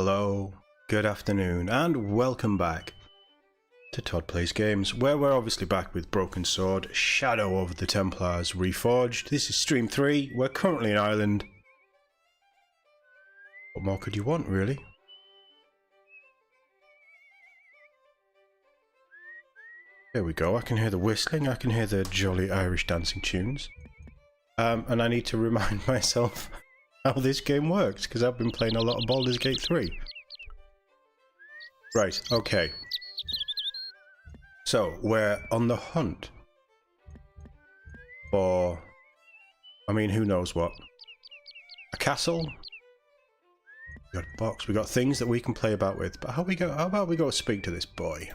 hello, good afternoon, and welcome back to TOD Plays Games, where we're obviously back with Broken Sword, Shadow of the Templars Reforged. This is Stream 3, we're currently in Ireland. What more could you want, really? There we go, I can hear the whistling, I can hear the jolly Irish dancing tunes. And I need to remind myself how this game works, because I've been playing a lot of Baldur's Gate 3. Right, okay. So, we're on the hunt for, I mean, who knows what. A castle? We got a box, we got things that we can play about with, but how about we go speak to this boy?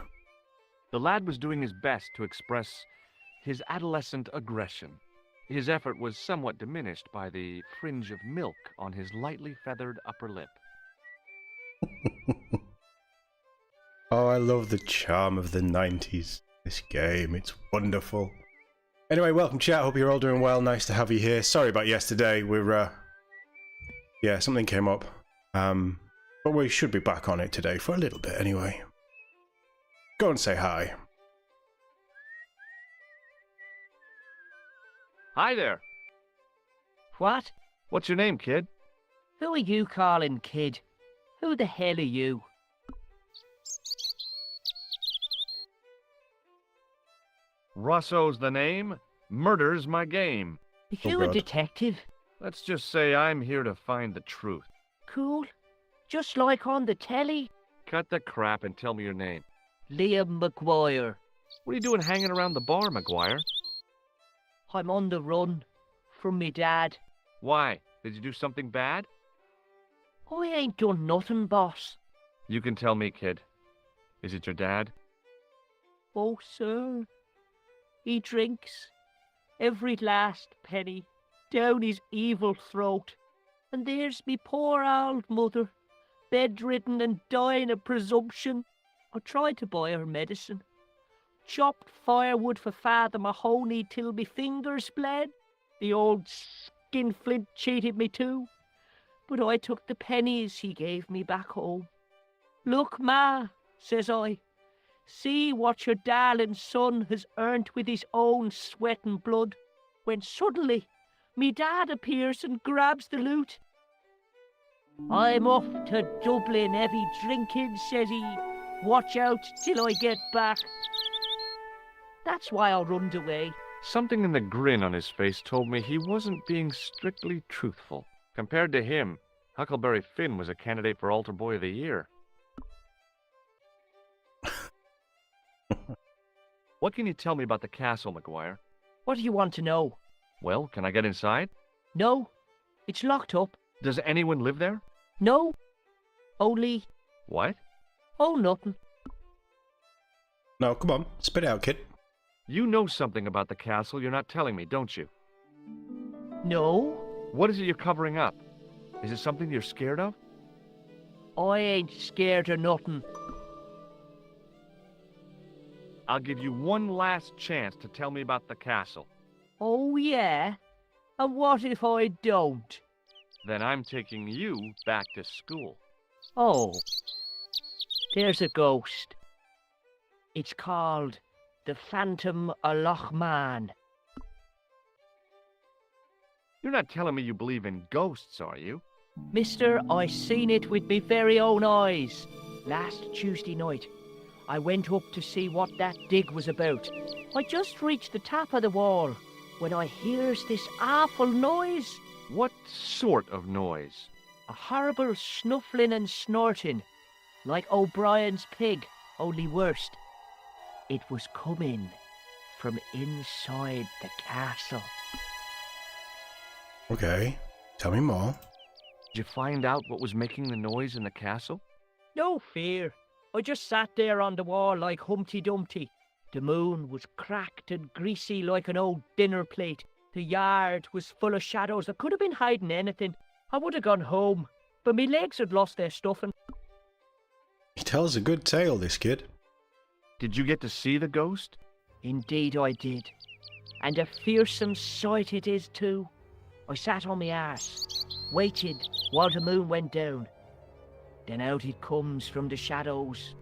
The lad was doing his best to express his adolescent aggression. His effort was somewhat diminished by the fringe of milk on his lightly feathered upper lip. Oh, I love the charm of the 90s. This game, it's wonderful. Anyway, welcome chat, hope you're all doing well, nice to have you here. Sorry about yesterday, yeah, something came up. But we should be back on it today for a little bit anyway. Go and say hi. Hi there. What? What's your name, kid? Who are you calling kid? Who the hell are you? Rosso's the name. Murder's my game. Are Oh, you a God. detective? Let's just say I'm here to find the truth. Cool. Just like on the telly. Cut the crap and tell me your name. Liam McGuire. What are you doing hanging around the bar, McGuire? I'm on the run from me dad. Why? Did you do something bad? I ain't done nothing, boss. You can tell me, kid. Is it your dad? Oh, sir. He drinks every last penny down his evil throat. And there's me poor old mother, bedridden and dying of presumption. I tried to buy her medicine. Chopped firewood for Father Mahoney till me fingers bled. The old skinflint cheated me too. But I took the pennies he gave me back home. Look, Ma, says I, see what your darling son has earned with his own sweat and blood. When suddenly, me dad appears and grabs the loot. I'm off to Dublin heavy drinking, says he. Watch out till I get back. That's why I runned away. Something in the grin on his face told me he wasn't being strictly truthful. Compared to him, Huckleberry Finn was a candidate for Altar Boy of the Year. What can you tell me about the castle, McGuire? What do you want to know? Well, can I get inside? No, it's locked up. Does anyone live there? No, only... What? Oh, nothing. No, come on, spit it out, kid. You know something about the castle you're not telling me, don't you? No, What is it you're covering up? Is it something you're scared of? I ain't scared of nothing. I'll give you one last chance to tell me about the castle. Oh, yeah? And what if I don't? Then I'm taking you back to school. Oh, there's a ghost. It's called the Phantom of Loch Man. You're not telling me you believe in ghosts, are you? Mister, I seen it with me very own eyes. Last Tuesday night, I went up to see what that dig was about. I just reached the top of the wall when I hears this awful noise. What sort of noise? A horrible snuffling and snorting, like O'Brien's pig, only worst. It was coming from inside the castle. Okay, tell me more. Did you find out what was making the noise in the castle? No fear. I just sat there on the wall like Humpty Dumpty. The moon was cracked and greasy like an old dinner plate. The yard was full of shadows that could have been hiding anything. I would have gone home, but me legs had lost their stuffing. He tells a good tale, this kid. Did you get to see the ghost? Indeed I did. And a fearsome sight it is too. I sat on my arse, waited while the moon went down. Then out it comes from the shadows,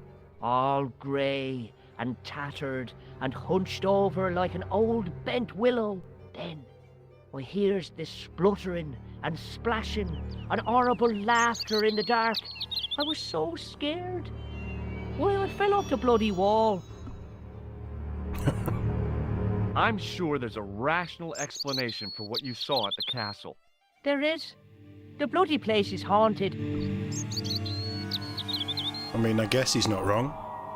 all grey and tattered and hunched over like an old bent willow. Then I hears this spluttering and splashing and horrible laughter in the dark. I was so scared. Why, I fell off the bloody wall. I'm sure there's a rational explanation for what you saw at the castle. There is. The bloody place is haunted. I mean, I guess he's not wrong.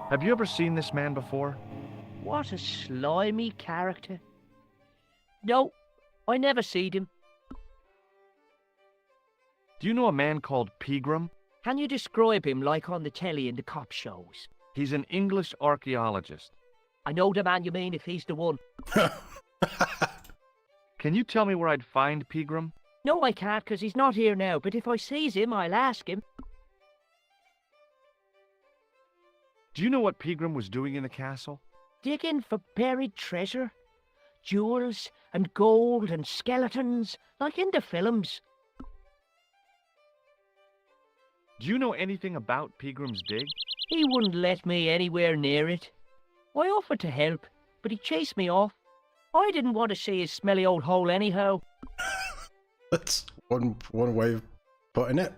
Have you ever seen this man before? What a slimy character. No, I never seed him. Do you know a man called Pegram? Can you describe him like on the telly in the cop shows? He's an English archaeologist. I know the man you mean if he's the one. Can you tell me where I'd find Pegram? No, I can't, 'cause he's not here now, but if I sees him, I'll ask him. Do you know what Pegram was doing in the castle? Digging for buried treasure. Jewels and gold and skeletons, like in the films. Do you know anything about Pegram's dig? He wouldn't let me anywhere near it. I offered to help, but he chased me off. I didn't want to see his smelly old hole anyhow. That's one way of putting it.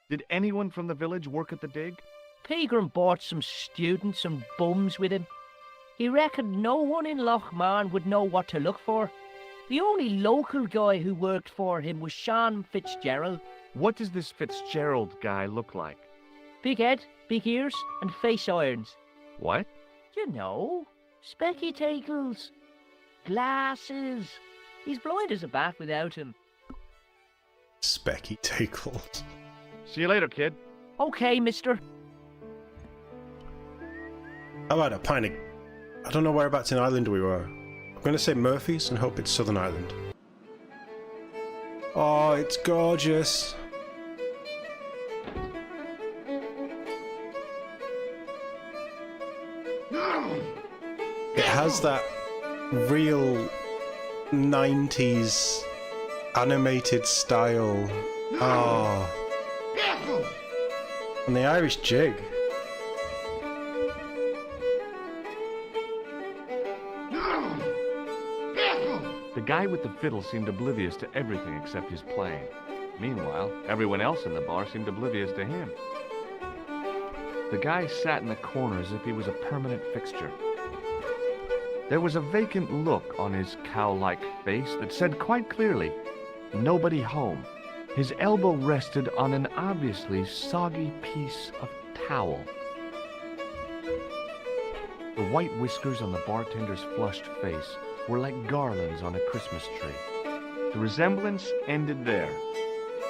Did anyone from the village work at the dig? Pegram brought some students and bums with him. He reckoned no one in Lochmarn would know what to look for. The only local guy who worked for him was Sean Fitzgerald. What does this Fitzgerald guy look like? Big head, big ears, and face irons. What? You know, spectacles, glasses. He's blind as a bat without him. Spectacles. See you later, kid. Okay, mister. How about a pint of... I don't know whereabouts in Ireland we were. I'm going to say Murphy's and hope it's Southern Ireland. Oh, it's gorgeous. It has that real 90s animated style. Oh. And the Irish jig. The guy with the fiddle seemed oblivious to everything except his playing. Meanwhile, everyone else in the bar seemed oblivious to him. The guy sat in the corner as if he was a permanent fixture. There was a vacant look on his cow-like face that said quite clearly, "Nobody home." His elbow rested on an obviously soggy piece of towel. The white whiskers on the bartender's flushed face were like garlands on a Christmas tree. The resemblance ended there.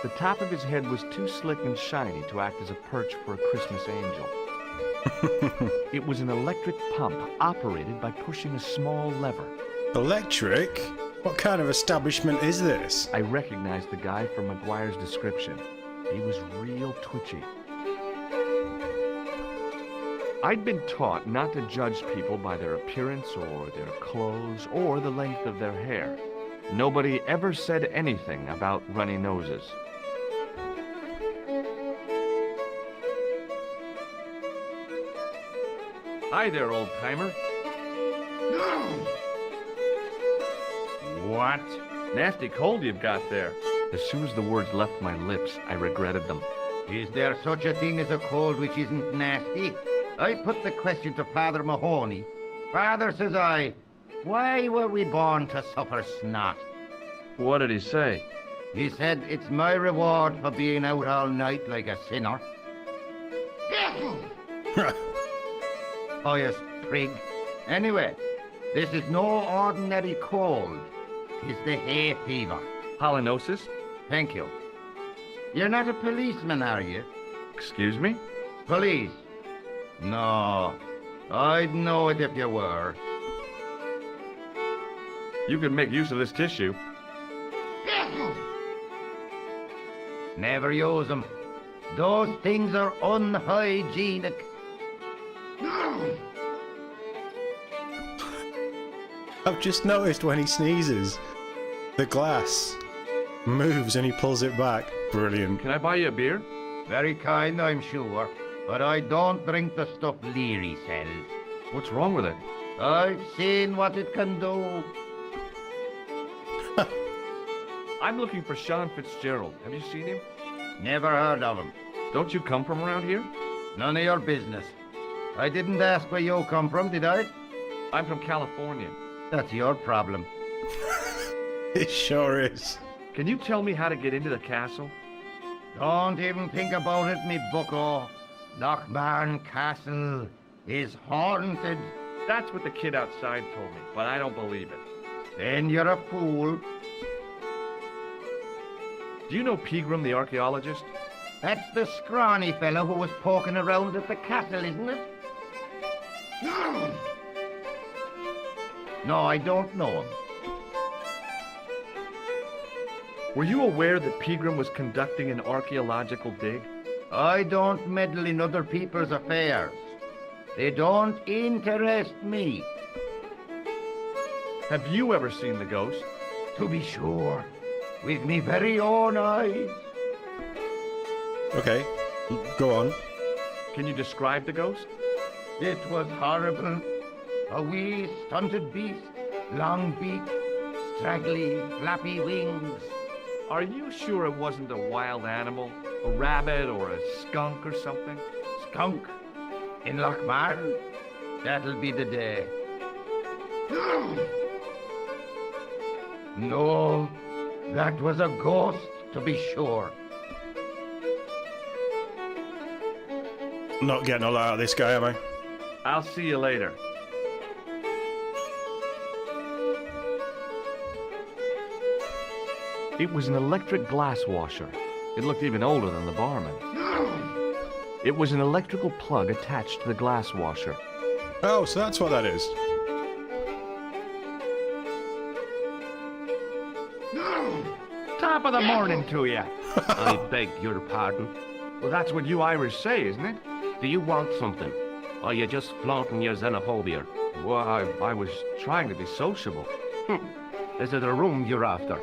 The top of his head was too slick and shiny to act as a perch for a Christmas angel. It was an electric pump operated by pushing a small lever. Electric? What kind of establishment is this? I recognized the guy from McGuire's description. He was real twitchy. I'd been taught not to judge people by their appearance or their clothes or the length of their hair. Nobody ever said anything about runny noses. Hi there, old-timer. What? Nasty cold you've got there. As soon as the words left my lips, I regretted them. Is there such a thing as a cold which isn't nasty? I put the question to Father Mahoney. Father, says I, why were we born to suffer snot? What did he say? He said it's my reward for being out all night like a sinner. Pious prig. Anyway, this is no ordinary cold. It's the hay fever. Pollinosis? Thank you. You're not a policeman, are you? Excuse me? Police? No. I'd know it if you were. You could make use of this tissue. Never use them. Those things are unhygienic. I've just noticed when he sneezes, the glass moves and he pulls it back. Brilliant. Can I buy you a beer? Very kind, I'm sure. But I don't drink the stuff Leary sells. What's wrong with it? I've seen what it can do. I'm looking for Sean Fitzgerald. Have you seen him? Never heard of him. Don't you come from around here? None of your business. I didn't ask where you come from, did I? I'm from California. That's your problem. It sure is. Can you tell me how to get into the castle? Don't even think about it, me bucko. Lochmarn Castle is haunted. That's what the kid outside told me, but I don't believe it. Then you're a fool. Do you know Pegram, the archaeologist? That's the scrawny fellow who was poking around at the castle, isn't it? No, I don't know him. Were you aware that Pegram was conducting an archaeological dig? I don't meddle in other people's affairs. They don't interest me. Have you ever seen the ghost? To be sure, with me very own eyes. Okay, go on. Can you describe the ghost? It was horrible. A wee stunted beast, long beak, straggly, flappy wings. Are you sure it wasn't a wild animal? A rabbit or a skunk or something? Skunk in Lochmarn? That'll be the day. No, that was a ghost, to be sure. Not getting a lot out of this guy, am I? I'll see you later. It was an electric glass washer. It looked even older than the barman. It was an electrical plug attached to the glass washer. Oh, so that's what that is. Top of the morning to you. I beg your pardon. Well, that's what you Irish say, isn't it? Do you want something? Or are you just flaunting your xenophobia? Well, I was trying to be sociable. Is it a room you're after?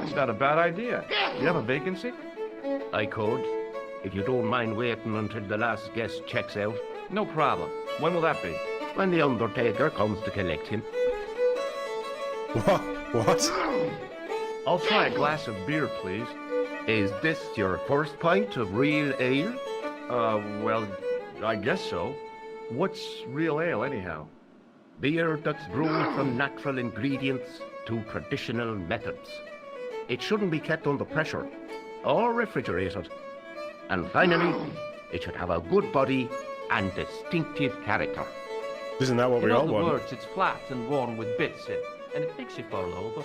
It's not a bad idea. Do you have a vacancy? I could, if you don't mind waiting until the last guest checks out. No problem. When will that be? When the undertaker comes to collect him. What? I'll try a glass of beer, please. Is this your first pint of real ale? Well, I guess so. What's real ale, anyhow? Beer that's brewed from natural ingredients to traditional methods. It shouldn't be kept under pressure or refrigerated. And finally, it should have a good body and distinctive character. Isn't that what we In all other want? words, it's flat and worn with bits in, and it makes you fall over.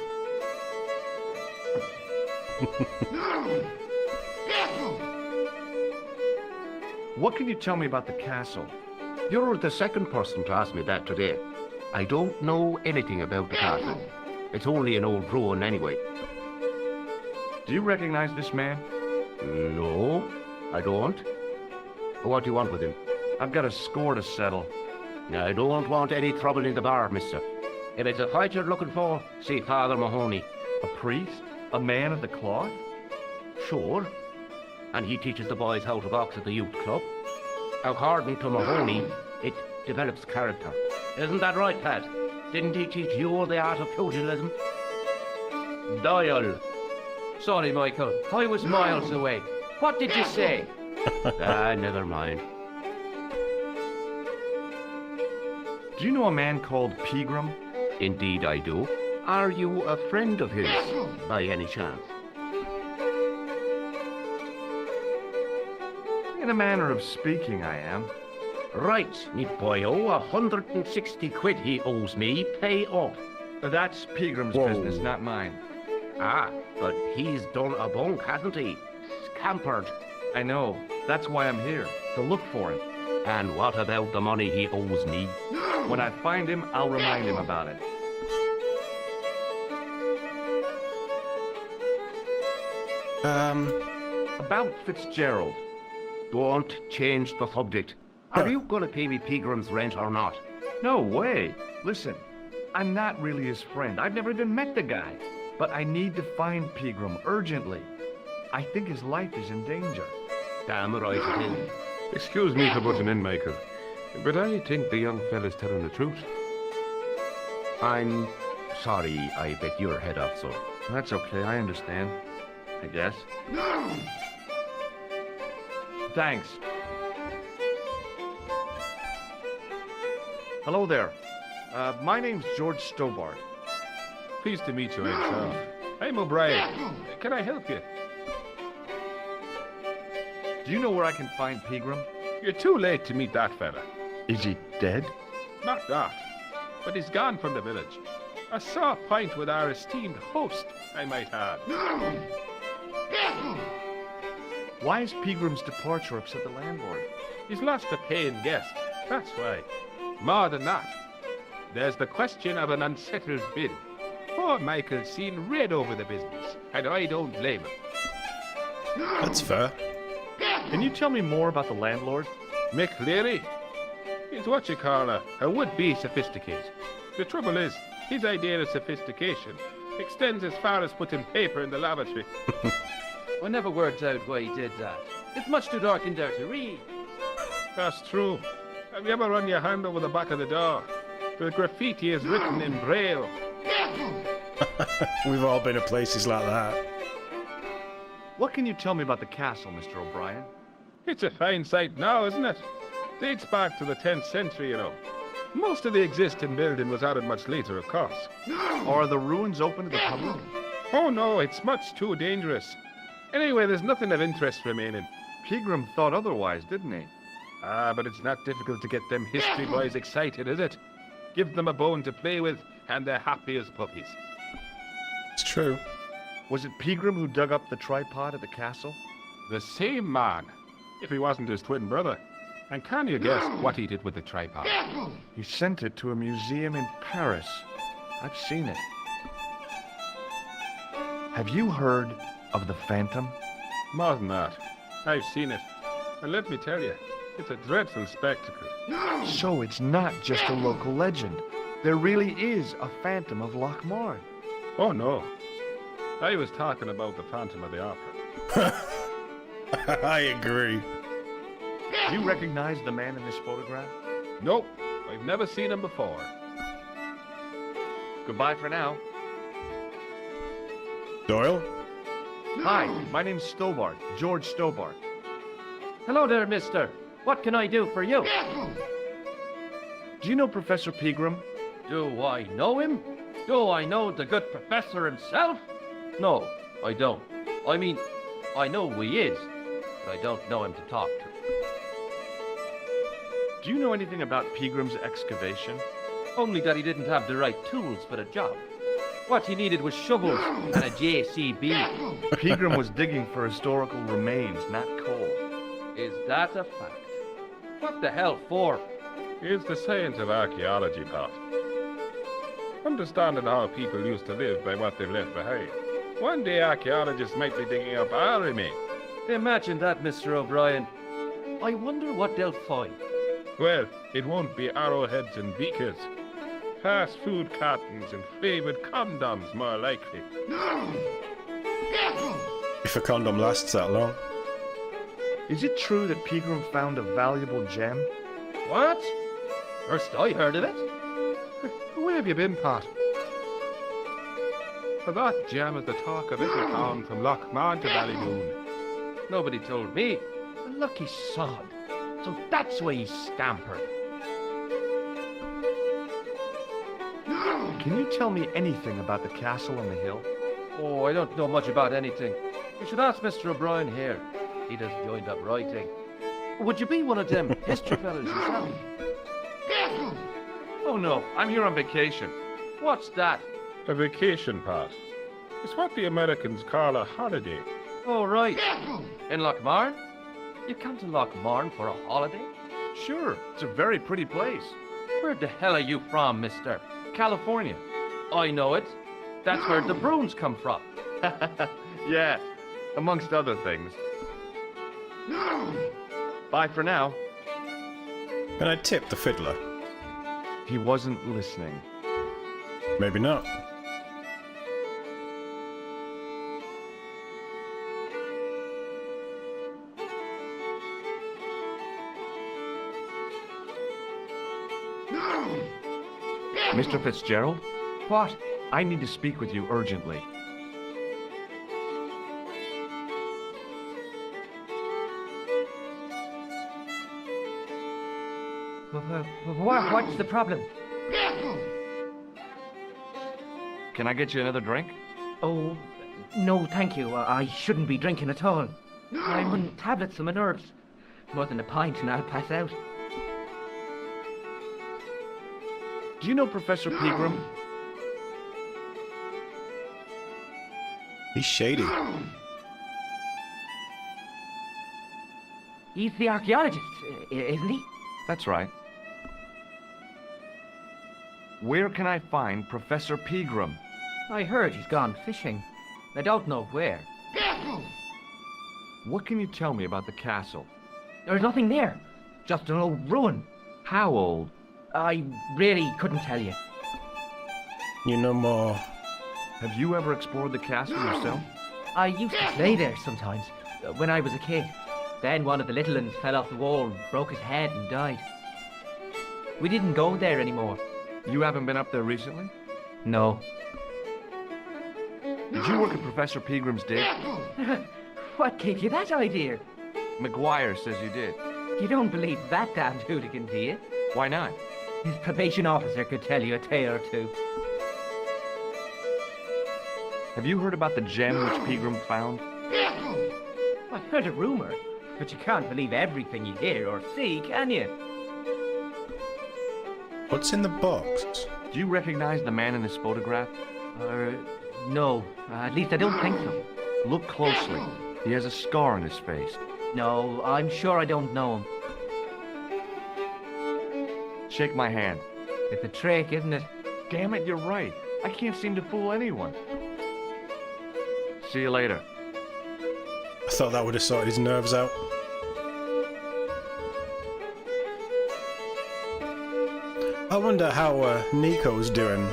What can you tell me about the castle? You're the second person to ask me that today. I don't know anything about the castle. It's only an old ruin anyway. Do you recognize this man? No, I don't. What do you want with him? I've got a score to settle. I don't want any trouble in the bar, mister. If it's a fight you're looking for, see Father Mahoney. A priest? A man of the cloth? Sure. And he teaches the boys how to box at the youth club. According to Mahoney, it develops character. Isn't that right, Pat? Didn't he teach you the art of pugilism? Doyle. Sorry, Michael. I was miles away. What did you say? Never mind. Do you know a man called Pegram? Indeed I do. Are you a friend of his, by any chance? In a manner of speaking, I am. Right, me boyo, 160 quid he owes me, pay up. That's Pegram's Whoa. business, not mine. Ah, but he's done a bunk, hasn't he? Scampered. I know. That's why I'm here, to look for him. And what about the money he owes me? When I find him, I'll remind him about it. About Fitzgerald. Don't change the subject. Are you gonna pay me Pegram's rent or not? No way. Listen, I'm not really his friend. I've never even met the guy. But I need to find Pegram urgently. I think his life is in danger. Damn right it is. Excuse me for butting in, Michael, but I think the young fella's telling the truth. I'm sorry I bit your head off, so. That's okay, I understand. I guess. Thanks. Hello there. My name's George Stobbart. Pleased to meet you, Ed Shaw. I'm O'Brien. Can I help you? Do you know where I can find Pegram? You're too late to meet that fella. Is he dead? Not that, but he's gone from the village. A sore pint with our esteemed host, I might add. Why is Pegram's departure upset the landlord? He's lost a paying guest, that's why. More than that, there's the question of an unsettled bill. Poor Michael's seen red over the business, and I don't blame him. That's fair. Can you tell me more about the landlord? Mick Leary? He's what you call a would-be sophisticated. The trouble is, his idea of sophistication extends as far as putting paper in the lavatory. I never worked out why he did that. It's much too dark in there to read. That's true. Have you ever run your hand over the back of the door? The graffiti is written in Braille. We've all been at places like that. What can you tell me about the castle, Mr. O'Brien? It's a fine sight now, isn't it? Dates back to the 10th century, you know. Most of the existing building was added much later, of course. Are the ruins open to the public? Oh no, it's much too dangerous. Anyway, there's nothing of interest remaining. Pegram thought otherwise, didn't he? Ah, but it's not difficult to get them history boys excited, is it? Give them a bone to play with, and they're happy as puppies. It's true. Was it Pegram who dug up the tripod at the castle? The same man, if he wasn't his twin brother. And can you guess what he did with the tripod? He sent it to a museum in Paris. I've seen it. Have you heard of the Phantom? More than that, I've seen it. And let me tell you, it's a dreadful spectacle. So it's not just a local legend. There really is a Phantom of Lochmarn. Oh no, I was talking about the Phantom of the Opera. I agree. Do you recognize the man in this photograph? Nope, I've never seen him before. Goodbye for now. Doyle? Hi, my name's Stobbart, George Stobbart. Hello there, mister. What can I do for you? Do you know Professor Pegram? Do I know him? Do I know the good professor himself? No, I don't. I mean, I know who he is, but I don't know him to talk to. Do you know anything about Pegram's excavation? Only that he didn't have the right tools for the job. What he needed was shovels and a JCB. Pegram was digging for historical remains, not coal. Is that a fact? What the hell for? It's the science of archaeology, Pat. Understanding how people used to live by what they've left behind. One day archaeologists might be digging up our remains. Imagine that, Mr. O'Brien. I wonder what they'll find. Well, it won't be arrowheads and beakers. Fast food cartons and flavoured condoms, more likely. If a condom lasts that long. Is it true that Pegram found a valuable gem? What? First I heard of it. Where have you been, Pat? For that gem is the talk of every town from Lochmarn to Ballymoon. Nobody told me. A lucky sod. So that's why he scampered. Can you tell me anything about the castle on the hill? Oh, I don't know much about anything. You should ask Mr. O'Brien here. He does joined up writing. Would you be one of them history fellas yourself? Oh no, I'm here on vacation. What's that? A vacation, Pat. It's what the Americans call a holiday. Oh, right. In Lochmarn? You come to Lochmarn for a holiday? Sure, it's a very pretty place. Where the hell are you from, mister? California. I know it. That's where the Bruins come from. Yeah, amongst other things. Bye for now. Can I tip the fiddler? He wasn't listening. Maybe not. Mr. Fitzgerald, What? I need to speak with you urgently. What's the problem? Can I get you another drink? Oh, no, thank you. I shouldn't be drinking at all. I'm on tablets for my nerves. More than a pint and I'll pass out. Do you know Professor Pegram? He's shady. He's the archaeologist, isn't he? That's right. Where can I find Professor Pegram? I heard he's gone fishing. I don't know where. What can you tell me about the castle? There's nothing there. Just an old ruin. How old? I really couldn't tell you. You know more. Have you ever explored the castle yourself? I used to play there sometimes, when I was a kid. Then one of the little ones fell off the wall, broke his head and died. We didn't go there anymore. You haven't been up there recently? No. Did you work at Professor Pegram's dig? What gave you that idea? McGuire says you did. You don't believe that damned hooligan, do you? Why not? His probation officer could tell you a tale or two. Have you heard about the gem which Pegram found? I heard a rumor, but you can't believe everything you hear or see, can you? What's in the box? Do you recognize the man in this photograph? No. At least I don't think so. Look closely. He has a scar on his face. No, I'm sure I don't know him. Shake my hand. It's a trick, isn't it? Damn it, you're right. I can't seem to fool anyone. See you later. I thought that would have sorted his nerves out. I wonder how Nico's doing.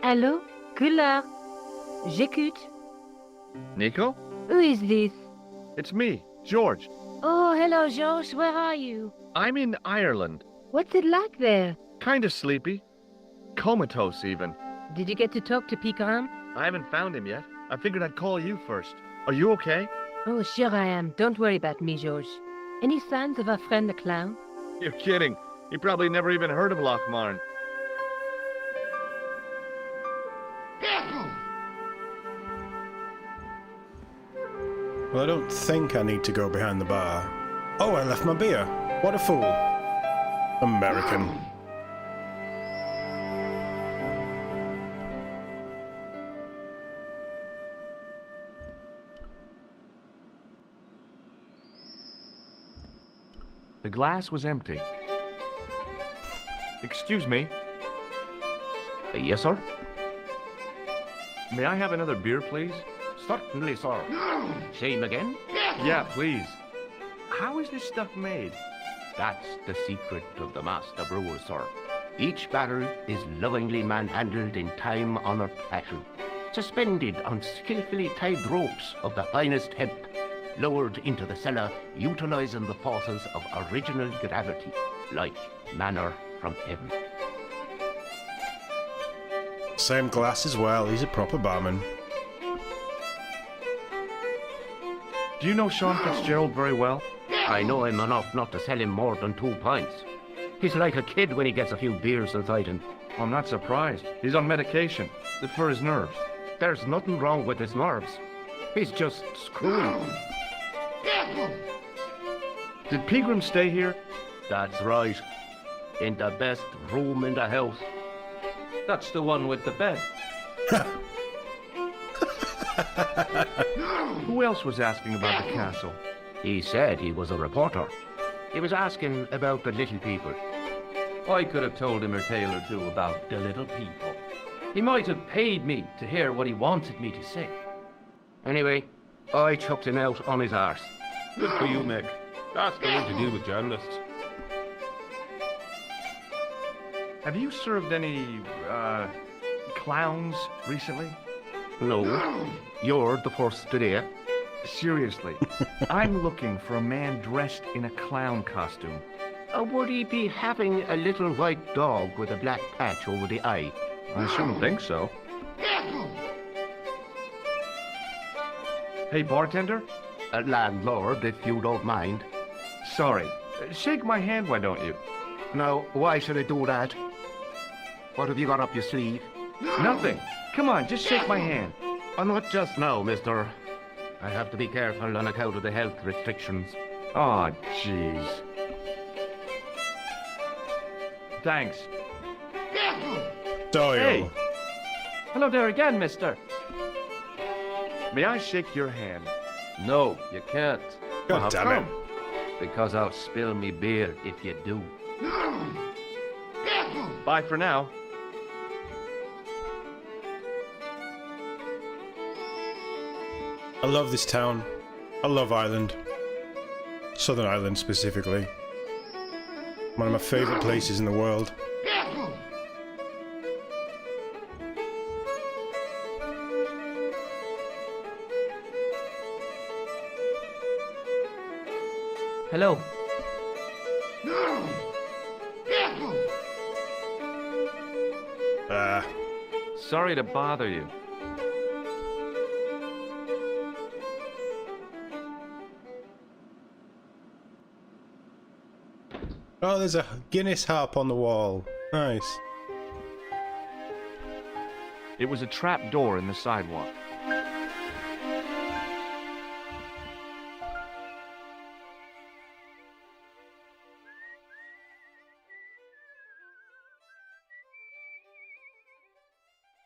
Allô? Goulard. J'écoute. Nico? Who is this? It's me, George. Oh, hello, George. Where are you? I'm in Ireland. What's it like there? Kind of sleepy. Comatose, even. Did you get to talk to Pegram? I haven't found him yet. I figured I'd call you first. Are you okay? Oh, sure I am. Don't worry about me, George. Any signs of our friend the clown? You're kidding. He probably never even heard of Lochmarn. Well, I don't think I need to go behind the bar. Oh, I left my beer. What a fool. American. The glass was empty. Excuse me. Yes, sir? May I have another beer, please? Certainly, sir. Same again? Yeah, please. How is this stuff made? That's the secret of the master brewer, sir. Each barrel is lovingly manhandled in time-honored fashion, suspended on skillfully tied ropes of the finest hemp, lowered into the cellar, utilizing the forces of original gravity, like manna from heaven. Same glass as well. He's a proper barman. Do you know Sean Fitzgerald very well? I know him enough not to sell him more than 2 pints. He's like a kid when he gets a few beers inside him. I'm not surprised. He's on medication. For his nerves. There's nothing wrong with his nerves. He's just screwing. Did Pegram stay here? That's right. In the best room in the house. That's the one with the bed. Who else was asking about the castle? He said he was a reporter. He was asking about the little people. I could have told him a tale or two about the little people. He might have paid me to hear what he wanted me to say. Anyway, I chucked him out on his arse. Good for you, Meg. That's the way to deal with journalists. Have you served any, clowns recently? No, you're the first today. Seriously, I'm looking for a man dressed in a clown costume. Would he be having a little white dog with a black patch over the eye? I shouldn't think so. Hey, bartender? Landlord, if you don't mind. Sorry. Shake my hand, why don't you? Now, why should I do that? What have you got up your sleeve? Nothing. Come on, just shake my hand. Not just now, mister. I have to be careful on account of the health restrictions. Aw, jeez. Thanks. Doyle. Hey. Hello there again, mister. May I shake your hand? No, you can't. God How damn come? it. Because I'll spill me beer if you do. Bye for now. I love this town. I love Ireland. Southern Ireland specifically. One of my favourite places in the world. Hello. Sorry to bother you. Oh, there's a Guinness harp on the wall. Nice. It was a trap door in the sidewalk.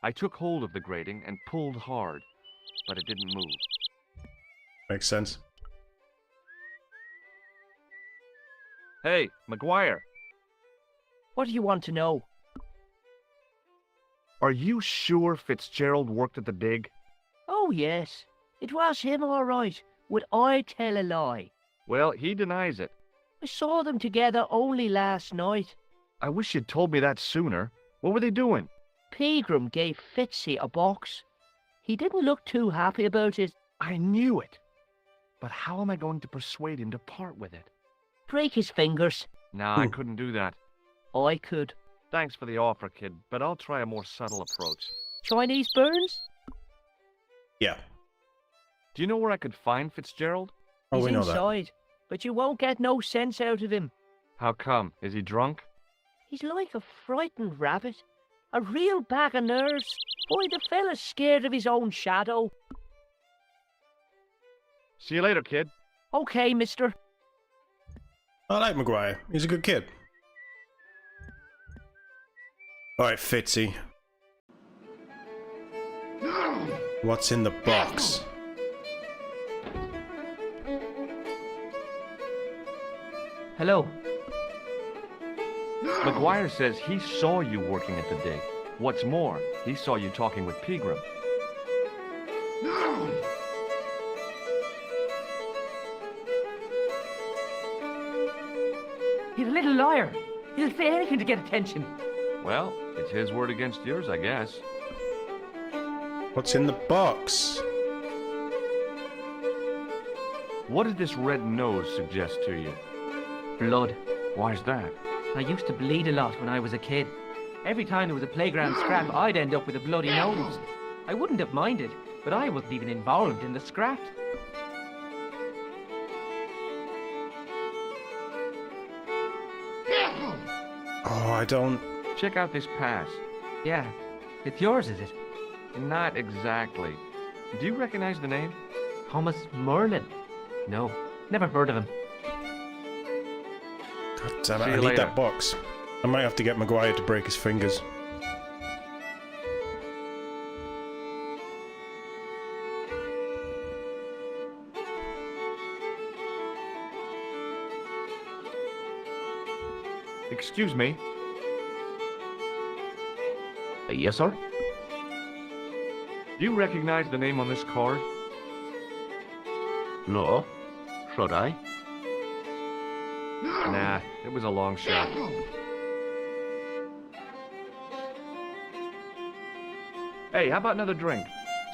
I took hold of the grating and pulled hard, but it didn't move. Makes sense. Hey, McGuire, What do you want to know? are you sure Fitzgerald worked at the dig? Oh, yes. It was him, all right. Would I tell a lie? Well, he denies it. I saw them together only last night. I wish you'd told me that sooner. What were they doing? Pegram gave Fitzy a box. He didn't look too happy about it. I knew it. But how am I going to persuade him to part with it? Break his fingers. Nah, I couldn't do that. I could. Thanks for the offer, kid, but I'll try a more subtle approach. Chinese burns? Yeah. Do you know where I could find Fitzgerald? Oh, He's we know that. inside, but you won't get no sense out of him. How come? Is he drunk? He's like a frightened rabbit. A real bag of nerves. Boy, the fella's scared of his own shadow. See you later, kid. Okay, mister. I like Maguire. He's a good kid. Alright, Fitzy. What's in the box? Hello. McGuire says he saw you working at the dig. What's more, he saw you talking with Pegram. He's a little liar. He'll say anything to get attention. Well, it's his word against yours, I guess. What's in the box? What did this red nose suggest to you? Blood. Why's that? I used to bleed a lot when I was a kid. Every time there was a playground scrap, I'd end up with a bloody nose. I wouldn't have minded, but I wasn't even involved in the scrap. Oh, I don't... Check out this pass. Yeah. It's yours, is it? Not exactly. Do you recognize the name? Thomas Merlin? No. Never heard of him. God damn it, See I you need later. that box. I might have to get Maguire to break his fingers. Excuse me. Yes, sir? Do you recognize the name on this card? No. Should I? Nah, it was a long shot. Hey, how about another drink?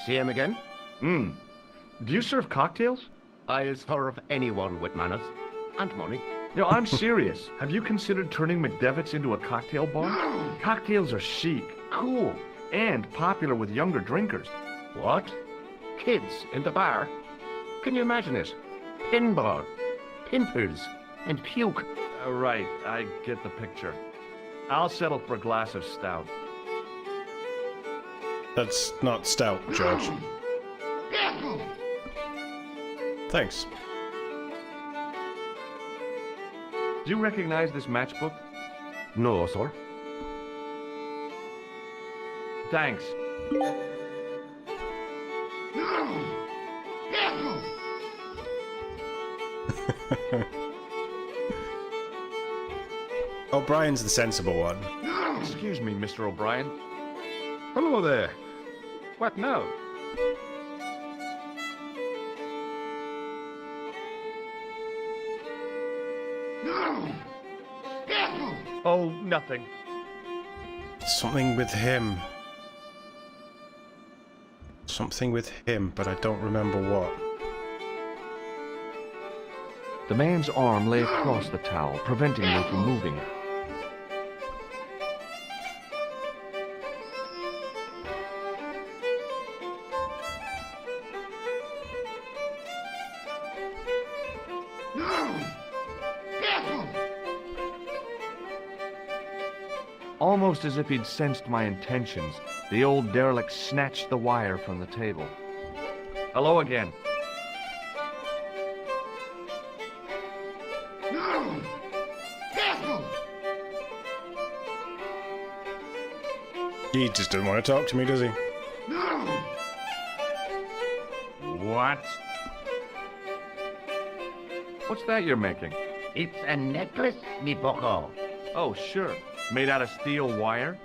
See him again? Do you serve cocktails? I'll serve anyone with manners. And money. No, I'm serious. Have you considered turning McDevitt's into a cocktail bar? Cocktails are chic, cool, and popular with younger drinkers. What? Kids in the bar? Can you imagine it? Pinball, pimples, and puke. Right, I get the picture. I'll settle for a glass of stout. That's not stout, George. Thanks. Do you recognize this matchbook? No, sir. Thanks. O'Brien's the sensible one. Excuse me, Mr. O'Brien. Hello there. What now? Oh, nothing. Something with him. Something with him, but I don't remember what. The man's arm lay across the towel, preventing me from moving. Almost as if he'd sensed my intentions, the old derelict snatched the wire from the table. Hello again. He just doesn't want to talk to me, does he? What? What's that you're making? It's a necklace, me bucko. Oh, sure. Made out of steel wire?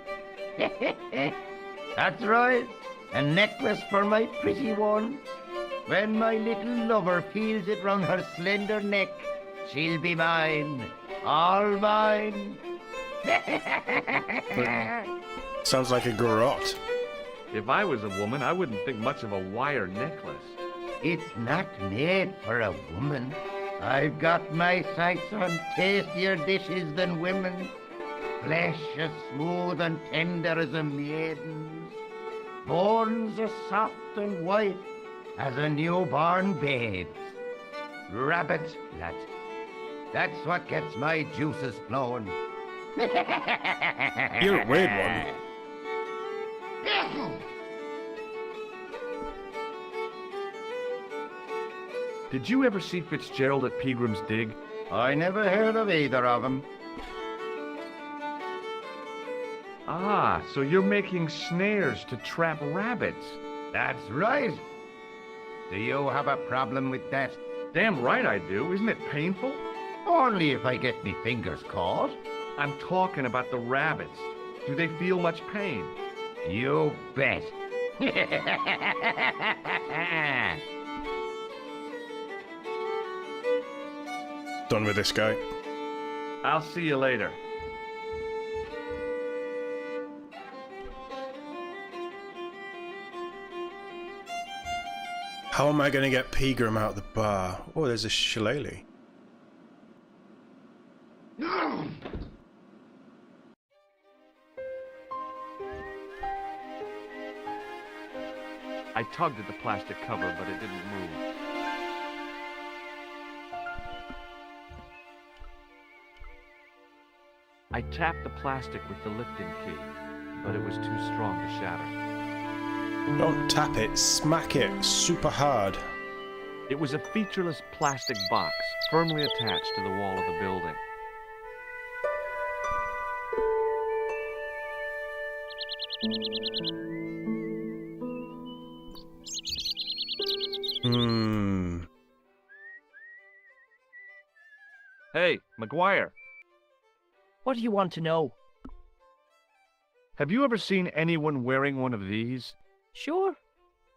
That's right. A necklace for my pretty one. When my little lover feels it round her slender neck, she'll be mine. All mine. Sounds like a garrote. If I was a woman, I wouldn't think much of a wire necklace. It's not made for a woman. I've got my sights on tastier dishes than women. Flesh as smooth and tender as a maiden's. Bones as soft and white as a newborn babe's. Rabbit, lad. That's what gets my juices flowing. You're a weird one. Did you ever see Fitzgerald at Peagram's Dig? I never heard of either of them. Ah, so you're making snares to trap rabbits. That's right. Do you have a problem with that? Damn right I do. Isn't it painful? Only if I get me fingers caught. I'm talking about the rabbits. Do they feel much pain? You bet. Done with this guy. I'll see you later. How am I going to get Pegram out of the bar? Oh, there's a shillelagh. I tugged at the plastic cover, but it didn't move. I tapped the plastic with the lifting key, but it was too strong to shatter. Don't tap it, smack it super hard. It was a featureless plastic box, firmly attached to the wall of the building. Hey, McGuire. What do you want to know? Have you ever seen anyone wearing one of these? Sure.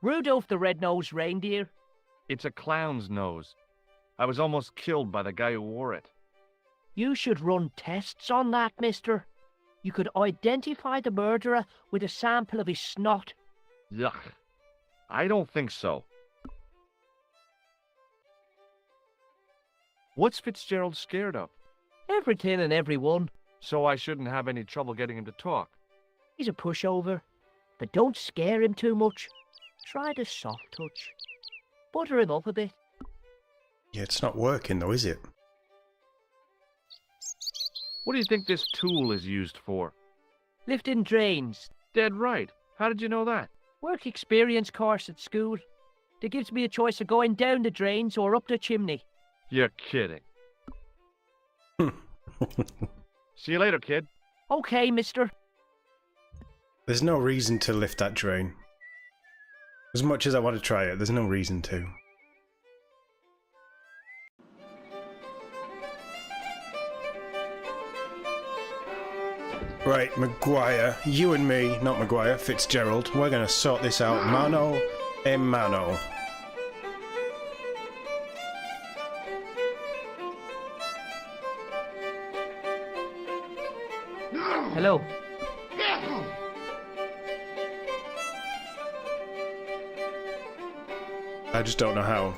Rudolph the Red-Nosed Reindeer. It's a clown's nose. I was almost killed by the guy who wore it. You should run tests on that, mister. You could identify the murderer with a sample of his snot. Yuck. I don't think so. What's Fitzgerald scared of? Everything and everyone. So I shouldn't have any trouble getting him to talk. He's a pushover, but don't scare him too much. Try the soft touch. Butter him up a bit. Yeah, it's not working though, is it? What do you think this tool is used for? Lifting drains. Dead right. How did you know that? Work experience course at school. That gives me a choice of going down the drains or up the chimney. You're kidding. See you later, kid. Okay, mister. There's no reason to lift that drain. As much as I want to try it, there's no reason to. Right, Maguire, you and me, not Maguire, Fitzgerald, we're gonna sort this out mano a mano. Hello. I just don't know how.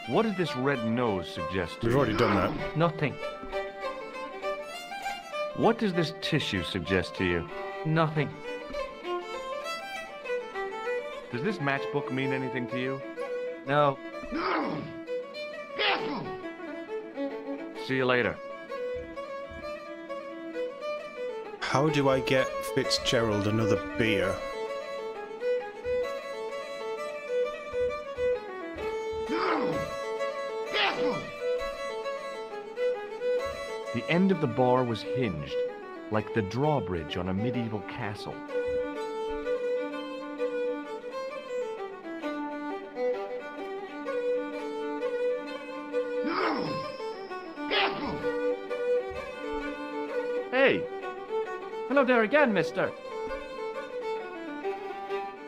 What did this red nose suggest to We've you? already done that. Nothing. What does this tissue suggest to you? Nothing. Does this matchbook mean anything to you? No. See you later. How do I get Fitzgerald another beer? The end of the bar was hinged, like the drawbridge on a medieval castle. Hey! Hello there again, mister.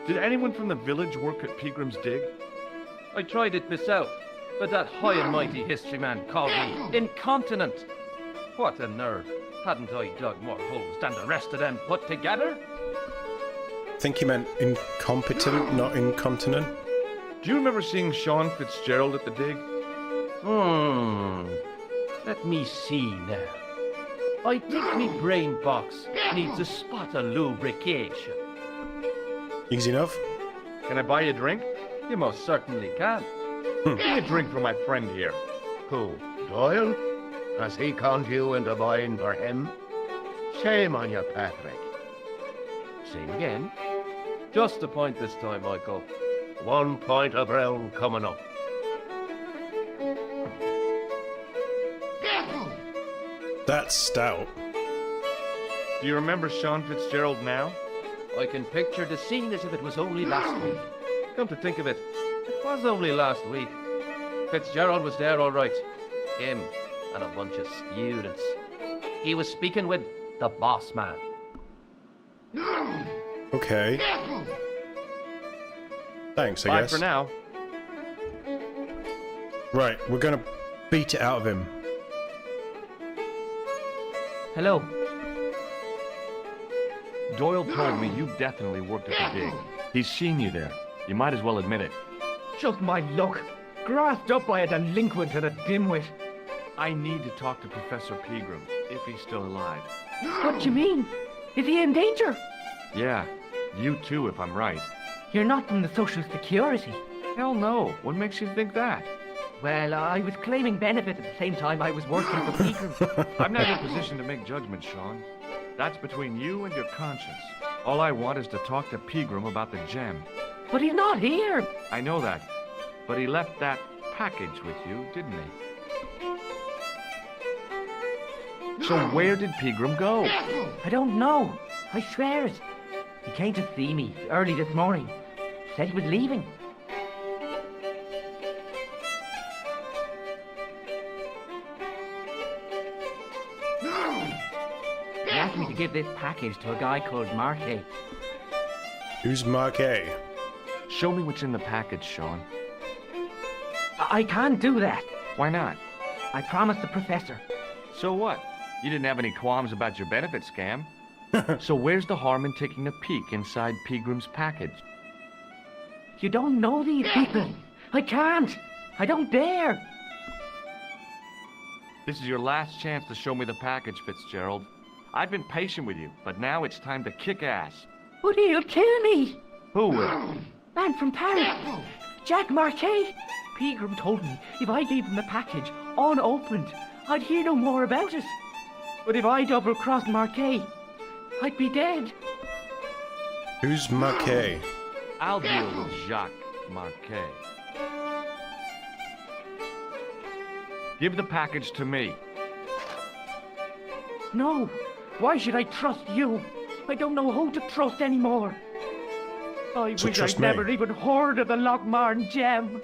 Did anyone from the village work at Peagram's Dig? I tried it myself, but that high and mighty history man called me incontinent. What a nerve. Hadn't I dug more holes than the rest of them put together? I think he meant incompetent, not incontinent. Do you remember seeing Sean Fitzgerald at the dig? Let me see now. I think me brain box needs a spot of lubrication. Easy enough. Can I buy you a drink? You most certainly can. Give me a drink for my friend here. Who, Doyle? Has he conned you into buying for him? Shame on you, Patrick. Same again. Just a point this time, Michael. 1 point of brown coming up. That's stout. Do you remember Sean Fitzgerald now? I can picture the scene as if it was only last week. Come to think of it, it was only last week. Fitzgerald was there all right. Him and a bunch of students. He was speaking with the boss man. Okay. Thanks, I Bye guess. for now. Right, we're gonna beat it out of him. Hello. Doyle told me you definitely worked at the dig. He's seen you there. You might as well admit it. Just my luck. Grasped up by a delinquent and a dimwit. I need to talk to Professor Pegram, if he's still alive. What do you mean? Is he in danger? Yeah, you too, if I'm right. You're not from the Social Security. Hell no. What makes you think that? Well, I was claiming benefit at the same time I was working for Pegram. I'm not in a position to make judgments, Sean. That's between you and your conscience. All I want is to talk to Pegram about the gem. But he's not here. I know that. But he left that package with you, didn't he? So where did Pegram go? I don't know. I swear it. He came to see me early this morning. Said he was leaving. He asked me to give this package to a guy called Marquet. Who's Mark A? Show me what's in the package, Sean. I can't do that. Why not? I promised the professor. So what? You didn't have any qualms about your benefit scam. So where's the harm in taking a peek inside Pegram's package? You don't know these people. I can't. I don't dare. This is your last chance to show me the package, Fitzgerald. I've been patient with you, but now it's time to kick ass. But he'll kill me. Who will? Man from Paris. Jack Marquet. Pegram told me if I gave him the package unopened, I'd hear no more about it. But if I double-crossed Marquet, I'd be dead. Who's Marquet? I'll deal with Jacques Marquet. Give the package to me. No. Why should I trust you? I don't know who to trust anymore. I So wish trust I'd me. never even heard of the Lochmarn gem.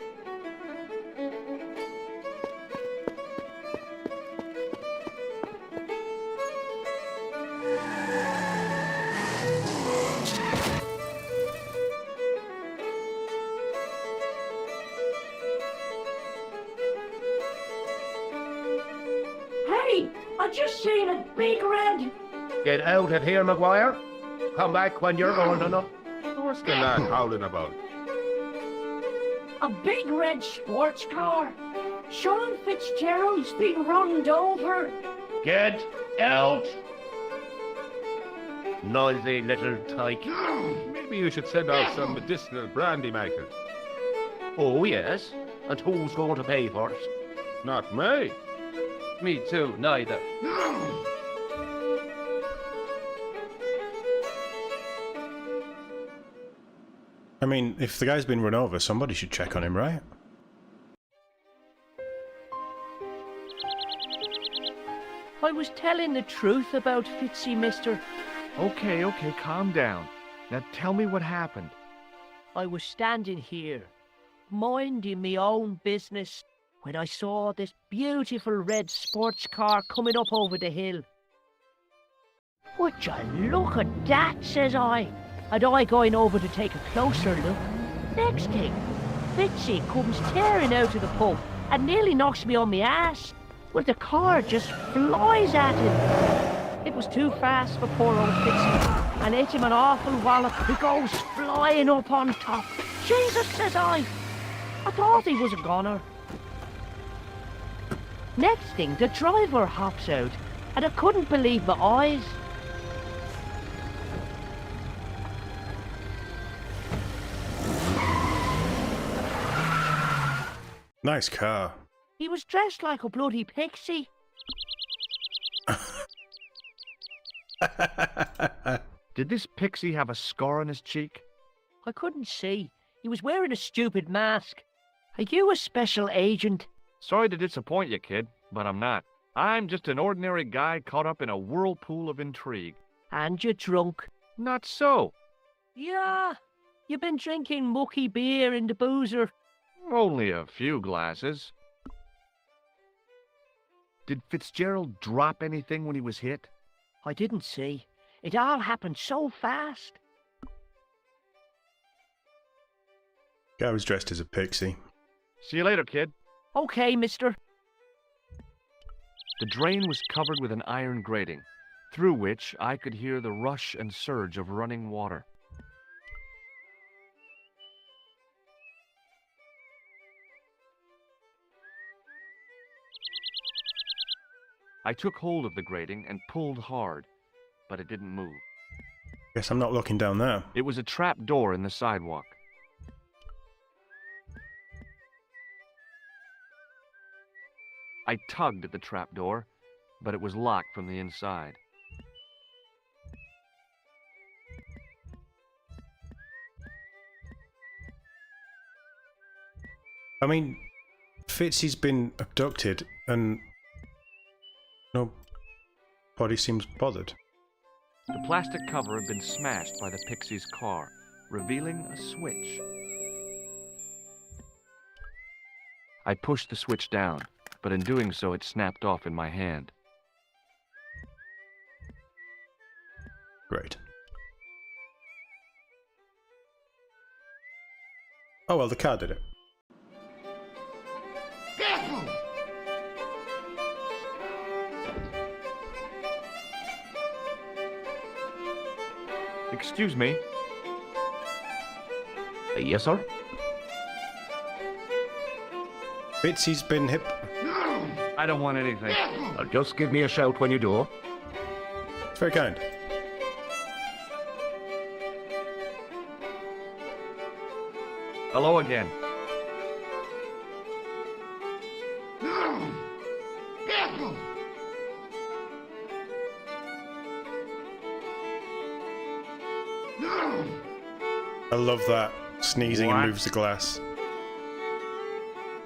Hey, I just seen a big red. Get out of here, Maguire. Come back when you're old enough. What's the lad howling about? A big red sports car. Sean Fitzgerald's been runned over. Get out! Noisy little tyke. Maybe you should send out some medicinal brandy, Michael. Oh, yes? And who's going to pay for it? Not me. Me too, neither. I mean, if the guy's been run over, somebody should check on him, right? I was telling the truth about Fitzy, mister. Okay, calm down. Now tell me what happened. I was standing here, minding me own business, when I saw this beautiful red sports car coming up over the hill. Would you look at that, says I. And I going over to take a closer look. Next thing, Fitzy comes tearing out of the pub and nearly knocks me on my ass. Well, the car just flies at him. It was too fast for poor old Fitzy, and hit him an awful wallop. He goes flying up on top. Jesus, says I thought he was a goner. Next thing, the driver hops out, and I couldn't believe my eyes. Nice car. He was dressed like a bloody pixie. Did this pixie have a scar on his cheek? I couldn't see. He was wearing a stupid mask. Are you a special agent? Sorry to disappoint you, kid, but I'm not. I'm just an ordinary guy caught up in a whirlpool of intrigue. And you're drunk. Not so. Yeah, you've been drinking mucky beer in the boozer. Only a few glasses. Did Fitzgerald drop anything when he was hit? I didn't see. It all happened so fast. Guy was dressed as a pixie. See you later, kid. Okay, mister. The drain was covered with an iron grating, through which I could hear the rush and surge of running water. I took hold of the grating and pulled hard, but it didn't move. Guess I'm not looking down there. It was a trap door in the sidewalk. I tugged at the trap door, but it was locked from the inside. I mean, Fitzy's been abducted and nobody seems bothered. The plastic cover had been smashed by the pixie's car, revealing a switch. I pushed the switch down, but in doing so it snapped off in my hand. Great. Oh well, the car did it. Excuse me. Yes, sir? Bitsy's been hip. I don't want anything. Just give me a shout when you do. It's very kind. Hello again. I love that. Sneezing What? and moves the glass.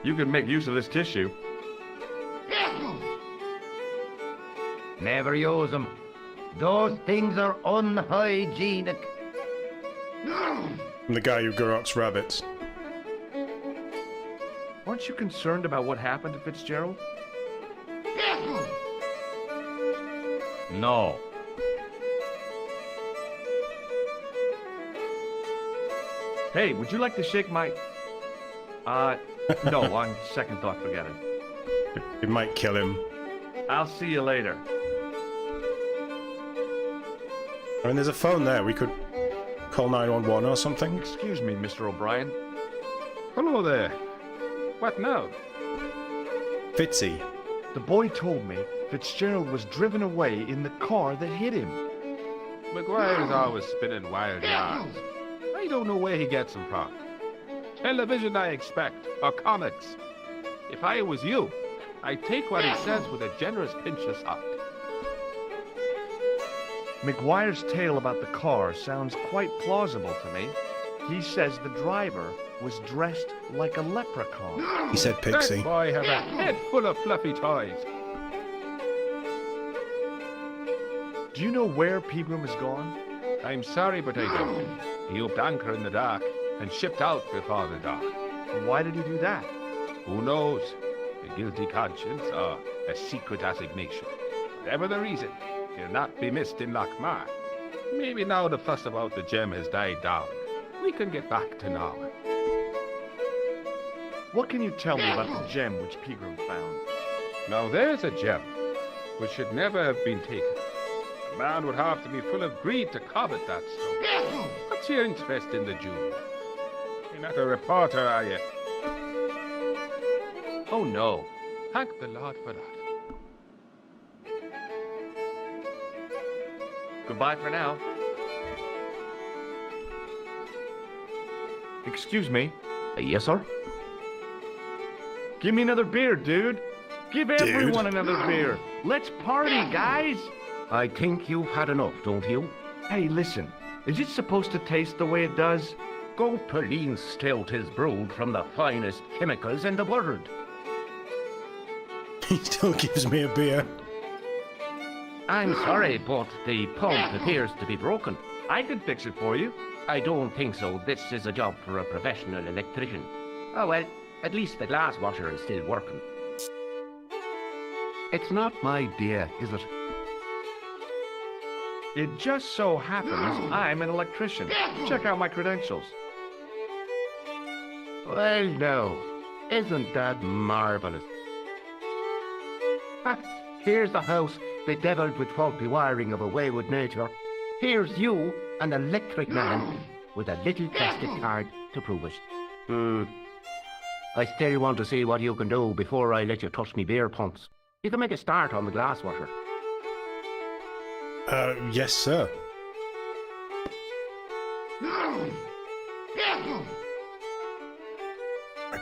You can make use of this tissue. Never use them. Those things are unhygienic. I'm the guy who garrots rabbits. Aren't you concerned about what happened to Fitzgerald? No. Hey, would you like to shake my... no, on second thought, forget it. It might kill him. I'll see you later. I mean, there's a phone there. We could call 911 or something. Excuse me, Mr. O'Brien. Hello there. What now? Fitzy. The boy told me Fitzgerald was driven away in the car that hit him. McGuire's always spinning wild yarns. I don't know where he gets them from. Television, I expect, or comics. If I was you, I'd take what he says with a generous pinch of salt. McGuire's tale about the car sounds quite plausible to me. He says the driver was dressed like a leprechaun. He said Pixie. That boy have a head full of fluffy toys. Do you know where Pegram is gone? I'm sorry, but I don't. He upped anchor in the dark and shipped out before the dark. Why did he do that? Who knows? A guilty conscience or a secret assignation. Whatever the reason, he'll not be missed in Lochmar. Maybe now the fuss about the gem has died down, we can get back to normal. What can you tell me about the gem which Pegram found? Now there's a gem which should never have been taken. A man would have to be full of greed to covet that stone. What's your interest in the jewel? You're not a reporter, are you? Oh no. Thank the Lord for that. Goodbye for now. Excuse me. Yes, sir? Give me another beer, dude. Give everyone another beer. Let's party, guys. I think you've had enough, don't you? Hey, listen. Is it supposed to taste the way it does? Gopherine stout is brewed from the finest chemicals in the world. He still gives me a beer. I'm sorry, but the pump appears to be broken. I can fix it for you. I don't think so. This is a job for a professional electrician. Oh well, at least the glass washer is still working. It's not my dear, is it? It just so happens I'm an electrician. Check out my credentials. Well, no. Isn't that marvelous? Ha! Here's the house bedeviled with faulty wiring of a wayward nature. Here's you, an electric man, with a little plastic card to prove it. I still want to see what you can do before I let you touch me beer pumps. You can make a start on the glass washer. Yes, sir.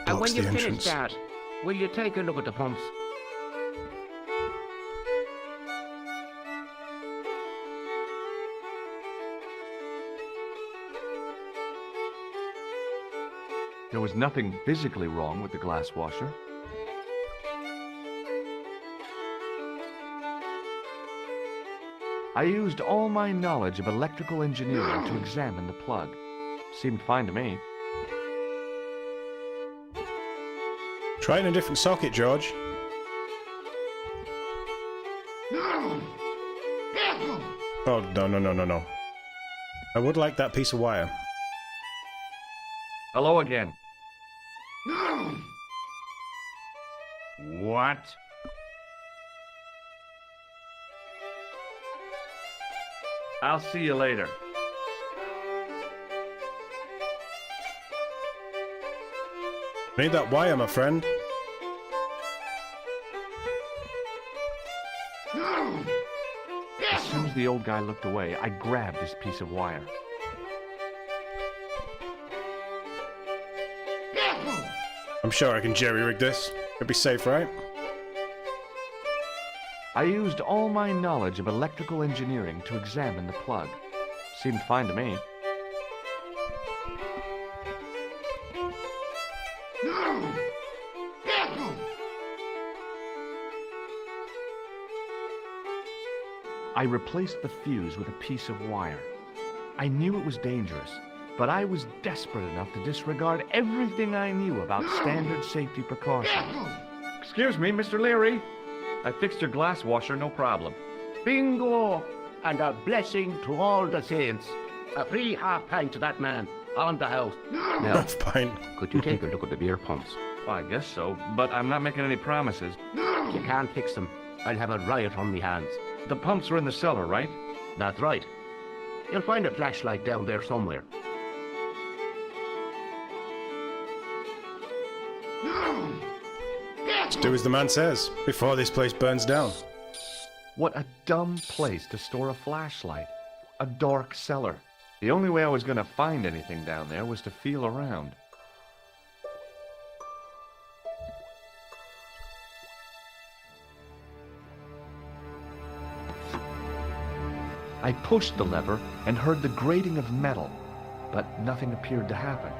And when Blocks you the finish entrance. that, will you take a look at the pumps? There was nothing physically wrong with the glass washer. I used all my knowledge of electrical engineering to examine the plug. Seemed fine to me. Try it in a different socket, George. Oh, no. I would like that piece of wire. Hello again. What? I'll see you later. Need that wire, my friend. As soon as the old guy looked away, I grabbed his piece of wire. I'm sure I can jerry-rig this. It'll be safe, right? I used all my knowledge of electrical engineering to examine the plug. Seemed fine to me. I replaced the fuse with a piece of wire. I knew it was dangerous, but I was desperate enough to disregard everything I knew about standard safety precautions. Excuse me, Mr. Leary. I fixed your glass washer, no problem. Bingo! And a blessing to all the saints. A free half pint to that man on the house. Now, Half pint. could you take a look at the beer pumps? Well, I guess so, but I'm not making any promises. You can't fix them. I'll have a riot on me hands. The pumps are in the cellar, right? That's right. You'll find a flashlight down there somewhere. Let's do as the man says, before this place burns down. What a dumb place to store a flashlight. A dark cellar. The only way I was going to find anything down there was to feel around. I pushed the lever and heard the grating of metal, but nothing appeared to happen.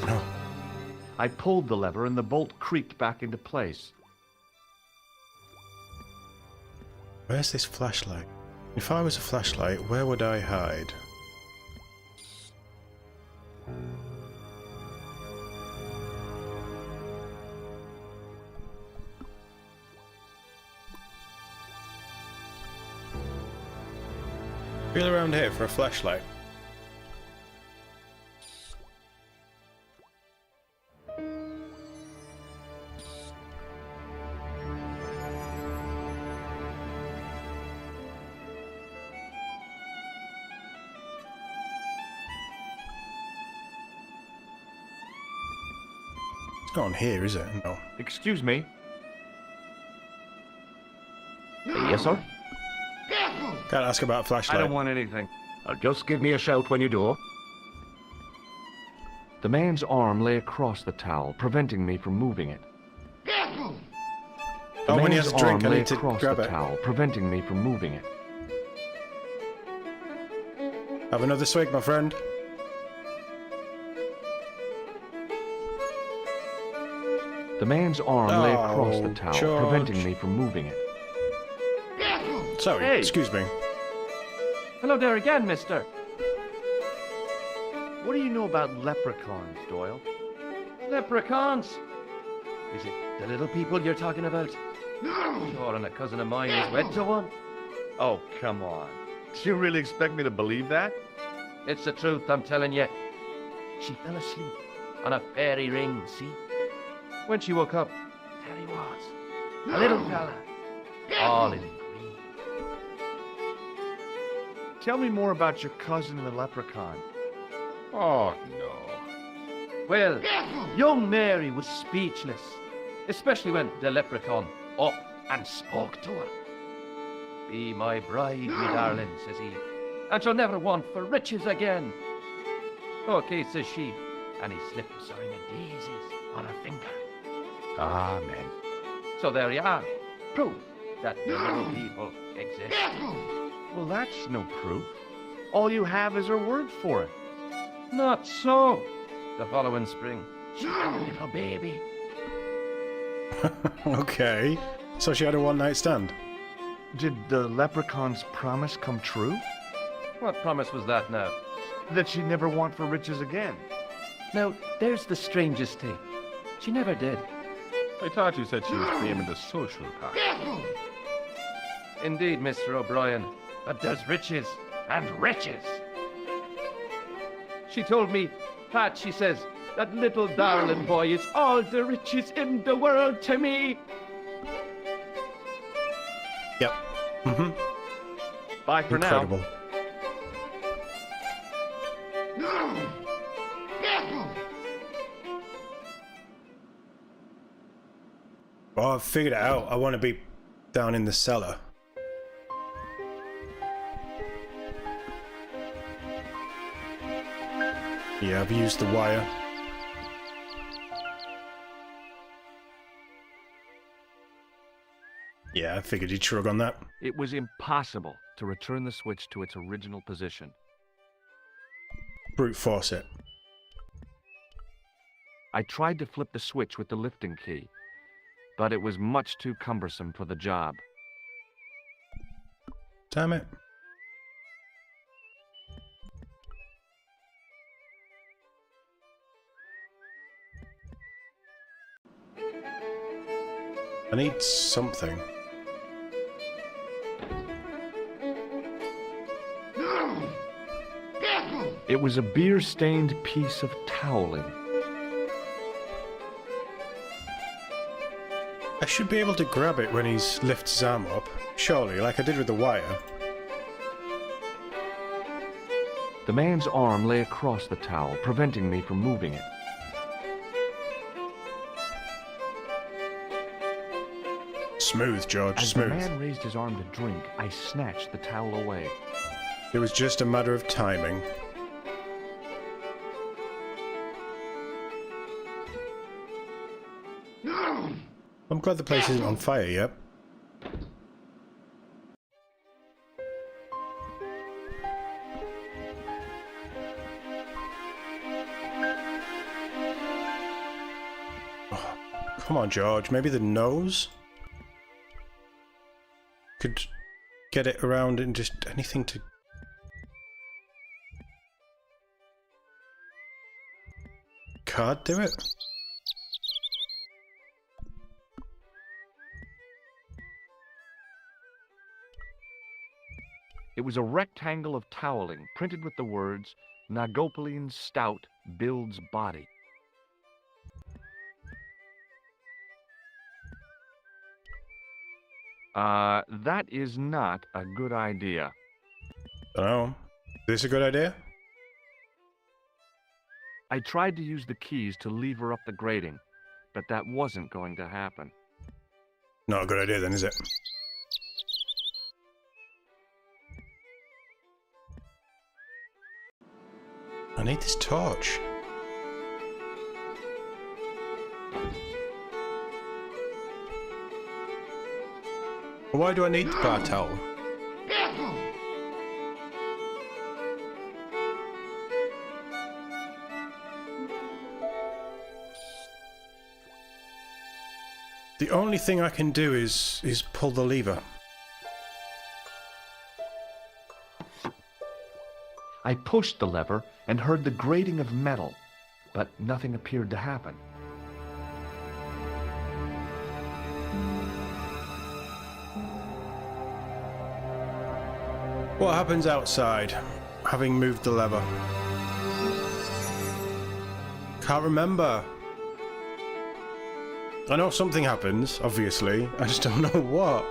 Oh, I pulled the lever and the bolt creaked back into place. where's this flashlight? If I was a flashlight, where would I hide? Feel around here for a flashlight. It's not on here, is it? No. Excuse me. Yes, sir? Can't ask about a I flashlight. don't want anything. Just give me a shout when you do. The man's arm lay across the towel, preventing me from moving it. The Oh, when he man's has a drink, arm I lay need to across grab the it. towel, preventing me from moving it. Have another swig, my friend. The man's arm lay across the Oh, towel, George. preventing me from moving it. Sorry, Hey. excuse me. Hello there again, mister. What do you know about leprechauns, Doyle? Leprechauns. Is it the little people you're talking about? Sure, and a cousin of mine is wed to one. Oh, come on. Do you really expect me to believe that? It's the truth, I'm telling you. She fell asleep on a fairy ring, see? When she woke up, there he was. A little fella. All in green. Tell me more about your cousin and the leprechaun. Oh, no. Well, young Mary was speechless, especially when the leprechaun up and spoke to her. Be my bride, me darling, says he, and she'll never want for riches again. Okay, says she, and he slipped a string of daisies on her finger. Amen. So there you are, proof that the little people exist. Well, that's no proof. All you have is her word for it. Not so. The following spring, she had a little baby. Okay. So she had a one-night stand. Did the leprechaun's promise come true? What promise was that now? That she'd never want for riches again. Now, there's the strangest thing. She never did. I thought you said she was claiming the social part. Indeed, Mr. O'Brien, but there's riches and riches. She told me, Pat, she says, that little darling boy is all the riches in the world to me. Yep. Mm-hmm. Bye for Incredible. now. Oh, I've figured it out. I want to be down in the cellar. Yeah, I've used the wire. Yeah, I figured he'd shrug on that. It was impossible to return the switch to its original position. Brute force it. I tried to flip the switch with the lifting key, but it was much too cumbersome for the job. Damn it. I need something. It was a beer-stained piece of toweling. I should be able to grab it when he lifts his arm up. Surely, like I did with the wire. The man's arm lay across the towel, preventing me from moving it. Smooth, George, As smooth. the man raised his arm to drink, I snatched the towel away. It was just a matter of timing. I'm glad the place isn't on fire yet. Oh, come on, George. Maybe the nose? Could get it around and just anything to... Card do it? It was a rectangle of toweling printed with the words, Nagopaline Stout builds body. That is not a good idea. Dunno. Is this a good idea? I tried to use the keys to lever up the grating, but that wasn't going to happen. Not a good idea then, is it? I need this torch. Why do I need the bar towel? The only thing I can do is pull the lever. I pushed the lever and heard the grating of metal, but nothing appeared to happen. What happens outside, having moved the lever? Can't remember. I know something happens, obviously. I just don't know what.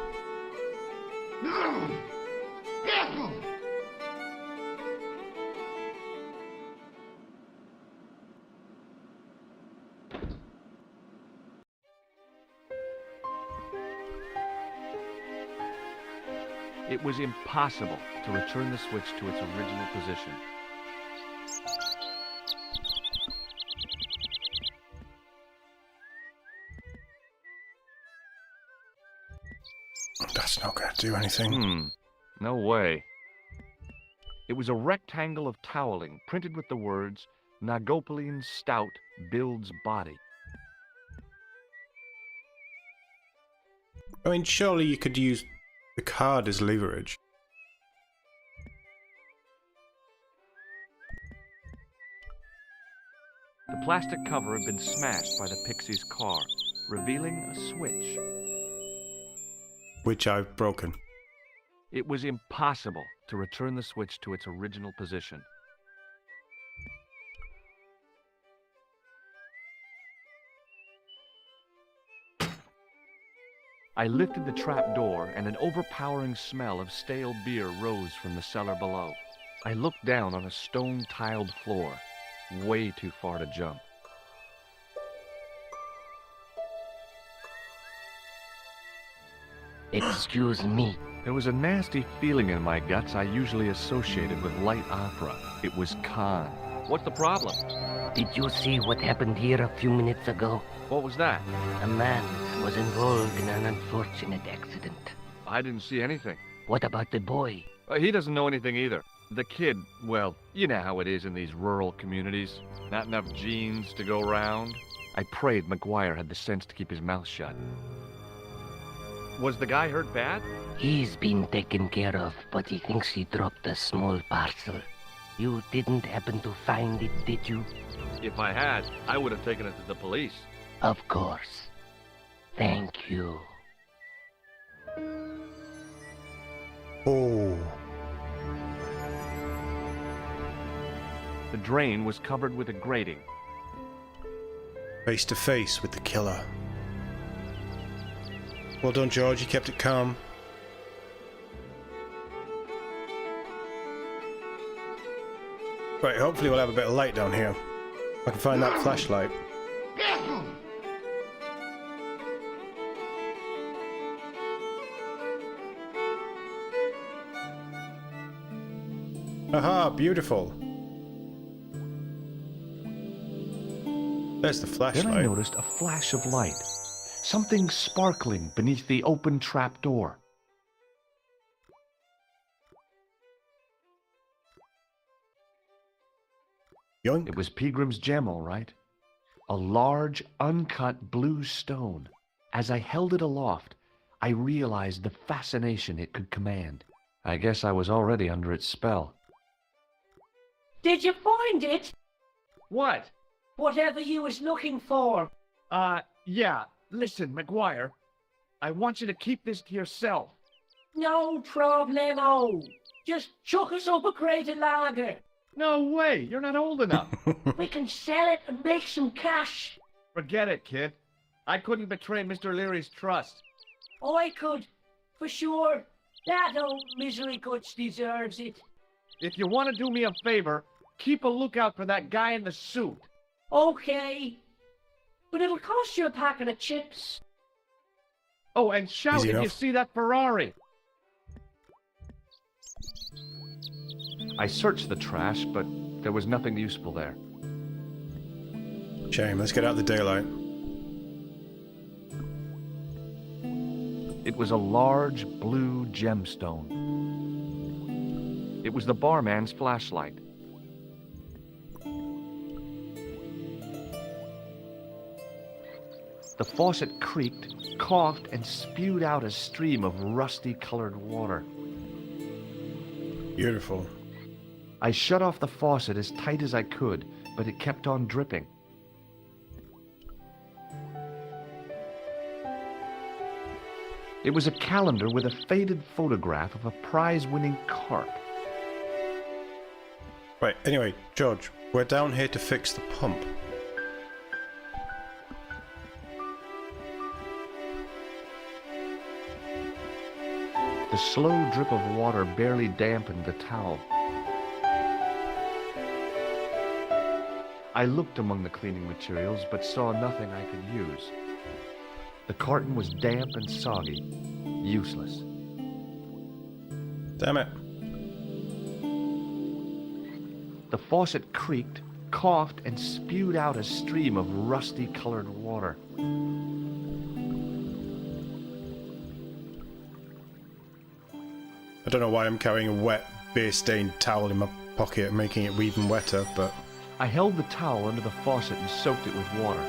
It was impossible to return the switch to its original position. That's not going to do anything. No way. It was a rectangle of toweling printed with the words, Nagopaline Stout builds body. I mean, surely you could use the card as leverage. The plastic cover had been smashed by the Pixie's car, revealing a switch. Which I've broken. It was impossible to return the switch to its original position. I lifted the trap door, and an overpowering smell of stale beer rose from the cellar below. I looked down on a stone-tiled floor, way too far to jump. Excuse me. There was a nasty feeling in my guts I usually associated with light opera. It was Khan. What's the problem? Did you see what happened here a few minutes ago? What was that? A man was involved in an unfortunate accident. I didn't see anything. What about the boy? He doesn't know anything either. The kid, well, you know how it is in these rural communities. Not enough genes to go round. I prayed McGuire had the sense to keep his mouth shut. Was the guy hurt bad? He's been taken care of, but he thinks he dropped a small parcel. You didn't happen to find it, did you? If I had, I would have taken it to the police. Of course. Thank you. Oh. The drain was covered with a grating. Face to face with the killer. Well done, George. You kept it calm. Right, hopefully we'll have a bit of light down here. I can find that flashlight. Aha, beautiful. There's the flashlight. Then I noticed a flash of light. Something sparkling beneath the open trap door. Yoink. It was Peagram's gem, all right. A large, uncut blue stone. As I held it aloft, I realized the fascination it could command. I guess I was already under its spell. Did you find it? What? Whatever you was looking for. Yeah. Listen, McGuire. I want you to keep this to yourself. No problemo. Just chuck us up a crate of lager. No way. You're not old enough. We can sell it and make some cash. Forget it, kid. I couldn't betray Mr. Leary's trust. I could, for sure. That old misery guts deserves it. If you want to do me a favor, keep a lookout for that guy in the suit. Okay. But it'll cost you a packet of chips. Oh, and shout Easy if you enough. see that Ferrari. I searched the trash, but there was nothing useful there. Shame. Let's get out the daylight. It was a large blue gemstone. It was the barman's flashlight. The faucet creaked, coughed, and spewed out a stream of rusty-colored water. Beautiful. I shut off the faucet as tight as I could, but it kept on dripping. It was a calendar with a faded photograph of a prize-winning carp. Right, anyway, George, we're down here to fix the pump. The slow drip of water barely dampened the towel. I looked among the cleaning materials, but saw nothing I could use. The carton was damp and soggy, useless. Damn it. The faucet creaked, coughed, and spewed out a stream of rusty-colored water. I don't know why I'm carrying a wet, beer-stained towel in my pocket, making it even wetter, but... I held the towel under the faucet and soaked it with water.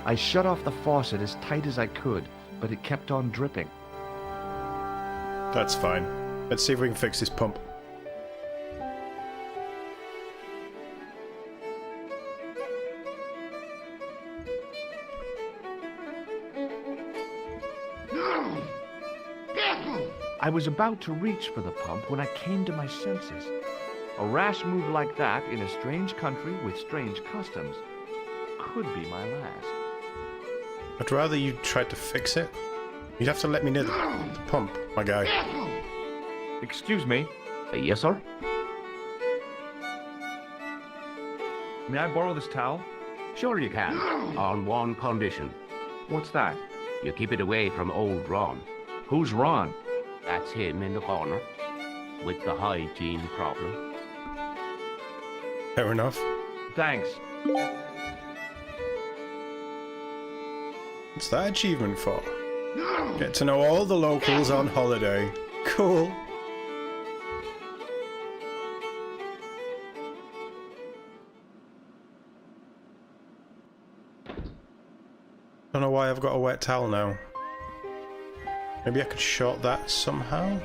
I shut off the faucet as tight as I could, but it kept on dripping. That's fine. Let's see if we can fix this pump. I was about to reach for the pump when I came to my senses. A rash move like that in a strange country with strange customs could be my last. I'd rather you tried to fix it. You'd have to let me near the pump, my guy. Excuse me, Yes, sir? may I borrow this towel? Sure you can, on one condition. What's that? You keep it away from old Ron. Who's Ron? That's him in the corner, with the hygiene problem. Fair enough. Thanks. What's that achievement for? Get to know all the locals on holiday. Cool. Don't know why I've got a wet towel now. Maybe I could short that somehow?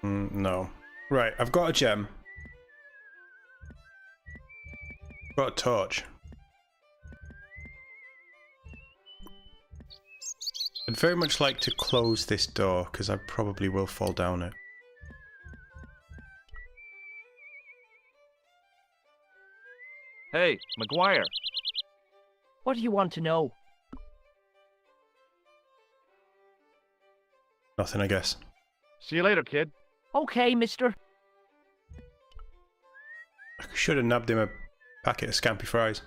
No. Right, I've got a gem. Got a torch. I'd very much like to close this door, because I probably will fall down it. Hey, McGuire. What do you want to know? Nothing, I guess. See you later, kid. Okay, mister. I should have nabbed him a packet of Scampy fries.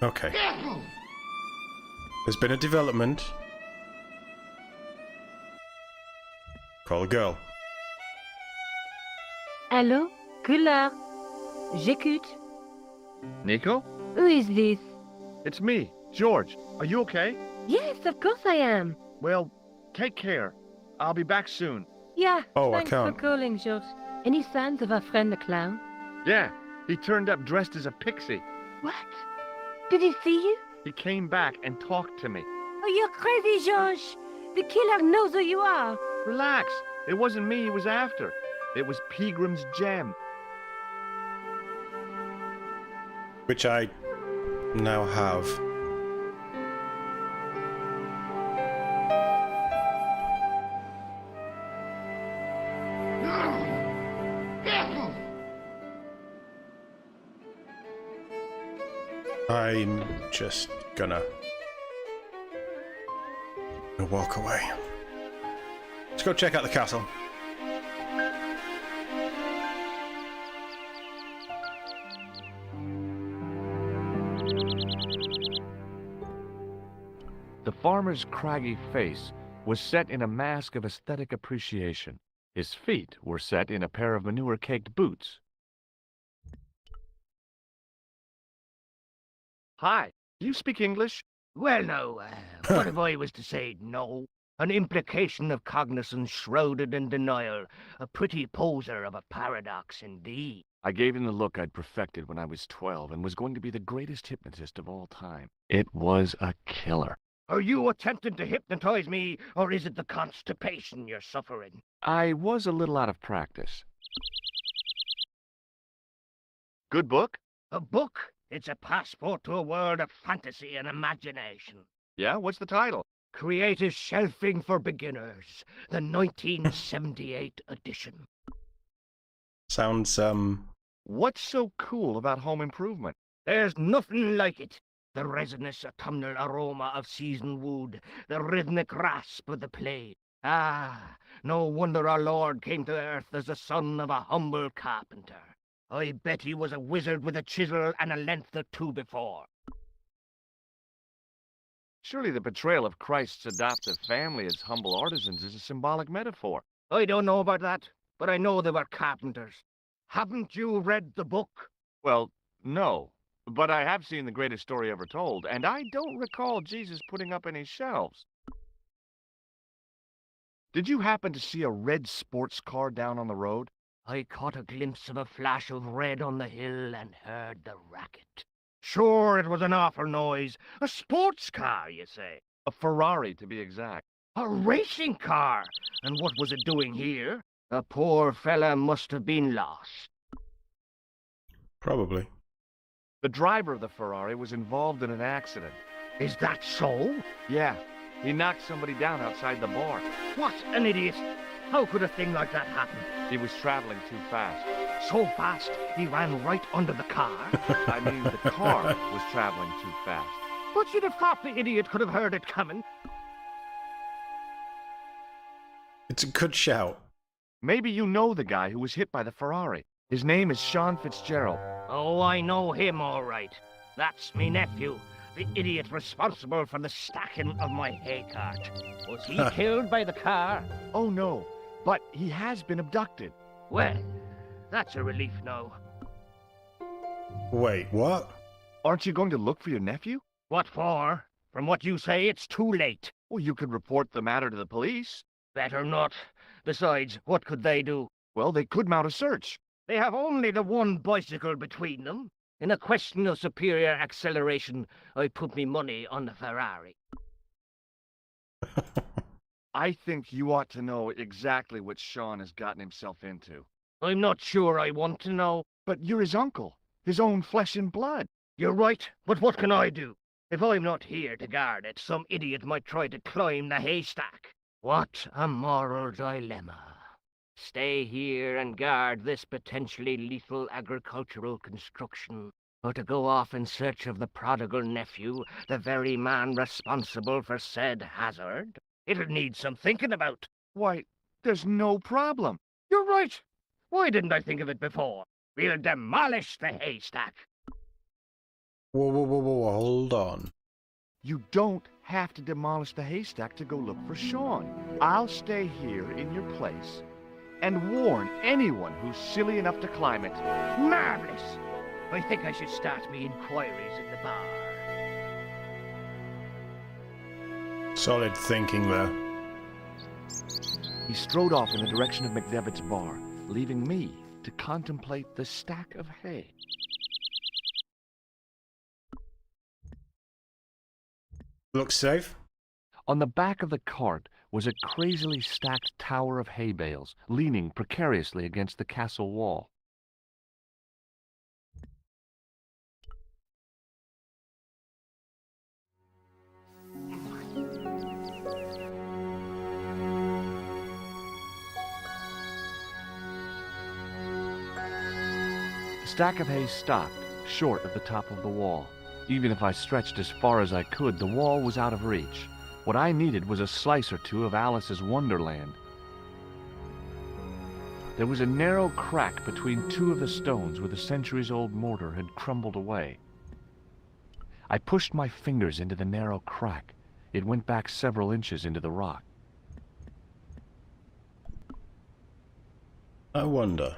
Okay. There's been a development. Call a girl. Allô? Couleur. J'écoute. Nico? Who is this? It's me, George. Are you okay? Yes, of course I am. Well, take care. I'll be back soon. Yeah, Oh, I thanks can't. for calling, George. Any signs of our friend the clown? Yeah, he turned up dressed as a pixie. What? Did he see you? He came back and talked to me. Oh, you're crazy, George. The killer knows who you are. Relax. It wasn't me he was after. It was Peagram's gem. Which I now have. I'm just gonna walk away. Let's go check out the castle. The farmer's craggy face was set in a mask of aesthetic appreciation. His feet were set in a pair of manure-caked boots. Hi, do you speak English? Well, no, what if I was to say no? An implication of cognizance shrouded in denial. A pretty poser of a paradox indeed. I gave him the look I'd perfected when I was 12 and was going to be the greatest hypnotist of all time. It was a killer. Are you attempting to hypnotize me, or is it the constipation you're suffering? I was a little out of practice. Good book? A book? It's a passport to a world of fantasy and imagination. Yeah, what's the title? Creative Shelving for Beginners, the 1978 edition. Sounds, What's so cool about home improvement? There's nothing like it. The resinous autumnal aroma of seasoned wood, the rhythmic rasp of the play. Ah, no wonder our Lord came to earth as the son of a humble carpenter. I bet he was a wizard with a chisel and a length or two before. Surely the portrayal of Christ's adoptive family as humble artisans is a symbolic metaphor. I don't know about that, but I know they were carpenters. Haven't you read the book? Well, no. But I have seen The Greatest Story Ever Told, and I don't recall Jesus putting up any shelves. Did you happen to see a red sports car down on the road? I caught a glimpse of a flash of red on the hill and heard the racket. Sure, it was an awful noise. A sports car, you say? A Ferrari, to be exact. A racing car? And what was it doing here? The poor fella must have been lost. probably. The driver of the Ferrari was involved in an accident. Is that so? Yeah, he knocked somebody down outside the bar. What an idiot! How could a thing like that happen? He was traveling too fast. So fast, he ran right under the car. I mean, the car was traveling too fast. But you'd have thought the idiot could have heard it coming. It's a good shout. Maybe you know the guy who was hit by the Ferrari. His name is Sean Fitzgerald. Oh, I know him all right. That's me nephew, the idiot responsible for the stacking of my hay cart. Was he killed by the car? Oh no, but he has been abducted. Well, that's a relief now. Wait, what? Aren't you going to look for your nephew? What for? From what you say, it's too late. Well, you could report the matter to the police. Better not. Besides, what could they do? Well, they could mount a search. They have only the one bicycle between them. In a question of superior acceleration, I put me money on the Ferrari. I think you ought to know exactly what Sean has gotten himself into. I'm not sure I want to know. But you're his uncle, his own flesh and blood. You're right, but what can I do? If I'm not here to guard it, some idiot might try to climb the haystack. What a moral dilemma. Stay here and guard this potentially lethal agricultural construction, or to go off in search of the prodigal nephew, the very man responsible for said hazard? It'll need some thinking about. Why, there's no problem. You're right. Why didn't I think of it before? We'll demolish the haystack. Whoa, hold on. You don't have to demolish the haystack to go look for Sean. I'll stay here in your place and warn anyone who's silly enough to climb it. Marvelous. I think I should start me inquiries in the bar. Solid thinking there. He strode off in the direction of McDevitt's bar, leaving me to contemplate the stack of hay. Looks safe. On the back of the cart was a crazily stacked tower of hay bales, leaning precariously against the castle wall. The stack of hay stopped, short of the top of the wall. Even if I stretched as far as I could, the wall was out of reach. What I needed was a slice or two of Alice's Wonderland. There was a narrow crack between two of the stones where the centuries-old mortar had crumbled away. I pushed my fingers into the narrow crack. It went back several inches into the rock. I wonder.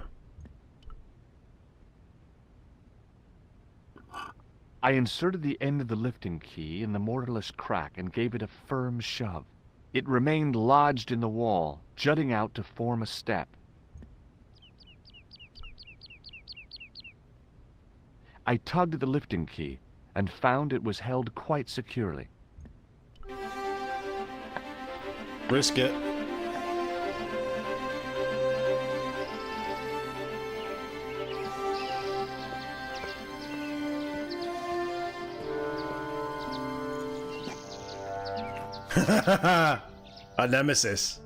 I inserted the end of the lifting key in the mortarless crack and gave it a firm shove. It remained lodged in the wall, jutting out to form a step. I tugged at the lifting key and found it was held quite securely. Risk it. A nemesis.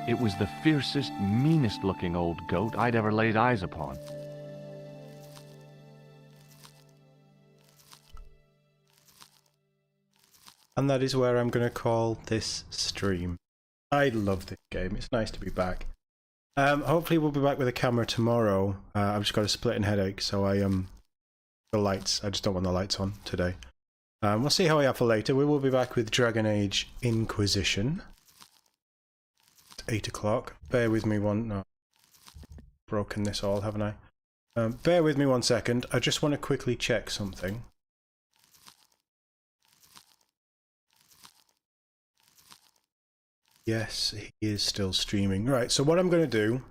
It was the fiercest, meanest-looking old goat I'd ever laid eyes upon. And that is where I'm going to call this stream. I love this game. It's nice to be back. Hopefully we'll be back with a camera tomorrow. I've just got a splitting headache, so the lights. I just don't want the lights on today. We'll see how we are for later. We will be back with Dragon Age Inquisition. It's 8 o'clock. Bear with me one... No. Broken this all, haven't I? Bear with me 1 second. I just want to quickly check something. Yes, he is still streaming. Right, so what I'm going to do...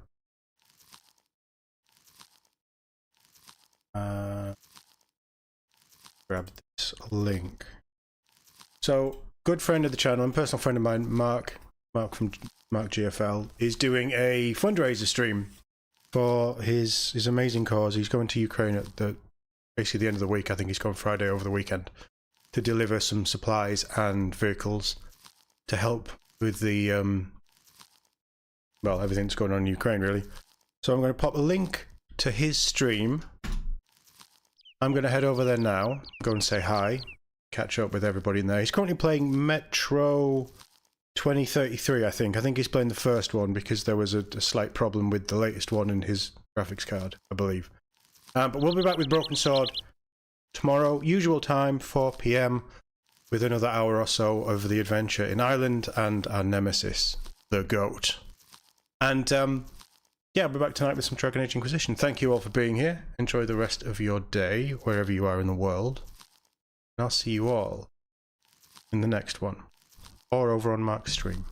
grab this link. So, good friend of the channel and personal friend of mine, Mark from Mark GFL, is doing a fundraiser stream for his amazing cause. He's going to Ukraine at basically the end of the week. I think he's going Friday over the weekend to deliver some supplies and vehicles to help with the well, everything that's going on in Ukraine, really. So I'm going to pop a link to his stream. I'm going to head over there now, go and say hi. catch up with everybody in there. He's currently playing Metro 2033, I think. I think he's playing the first one because there was a slight problem with the latest one in his graphics card, I believe. But we'll be back with Broken Sword tomorrow, usual time, 4 PM, with another hour or so of the adventure in Ireland and our nemesis, the goat. And yeah, I'll be back tonight with some Dragon Age Inquisition. Thank you all for being here. Enjoy the rest of your day, wherever you are in the world. And I'll see you all in the next one, or over on Mark's stream.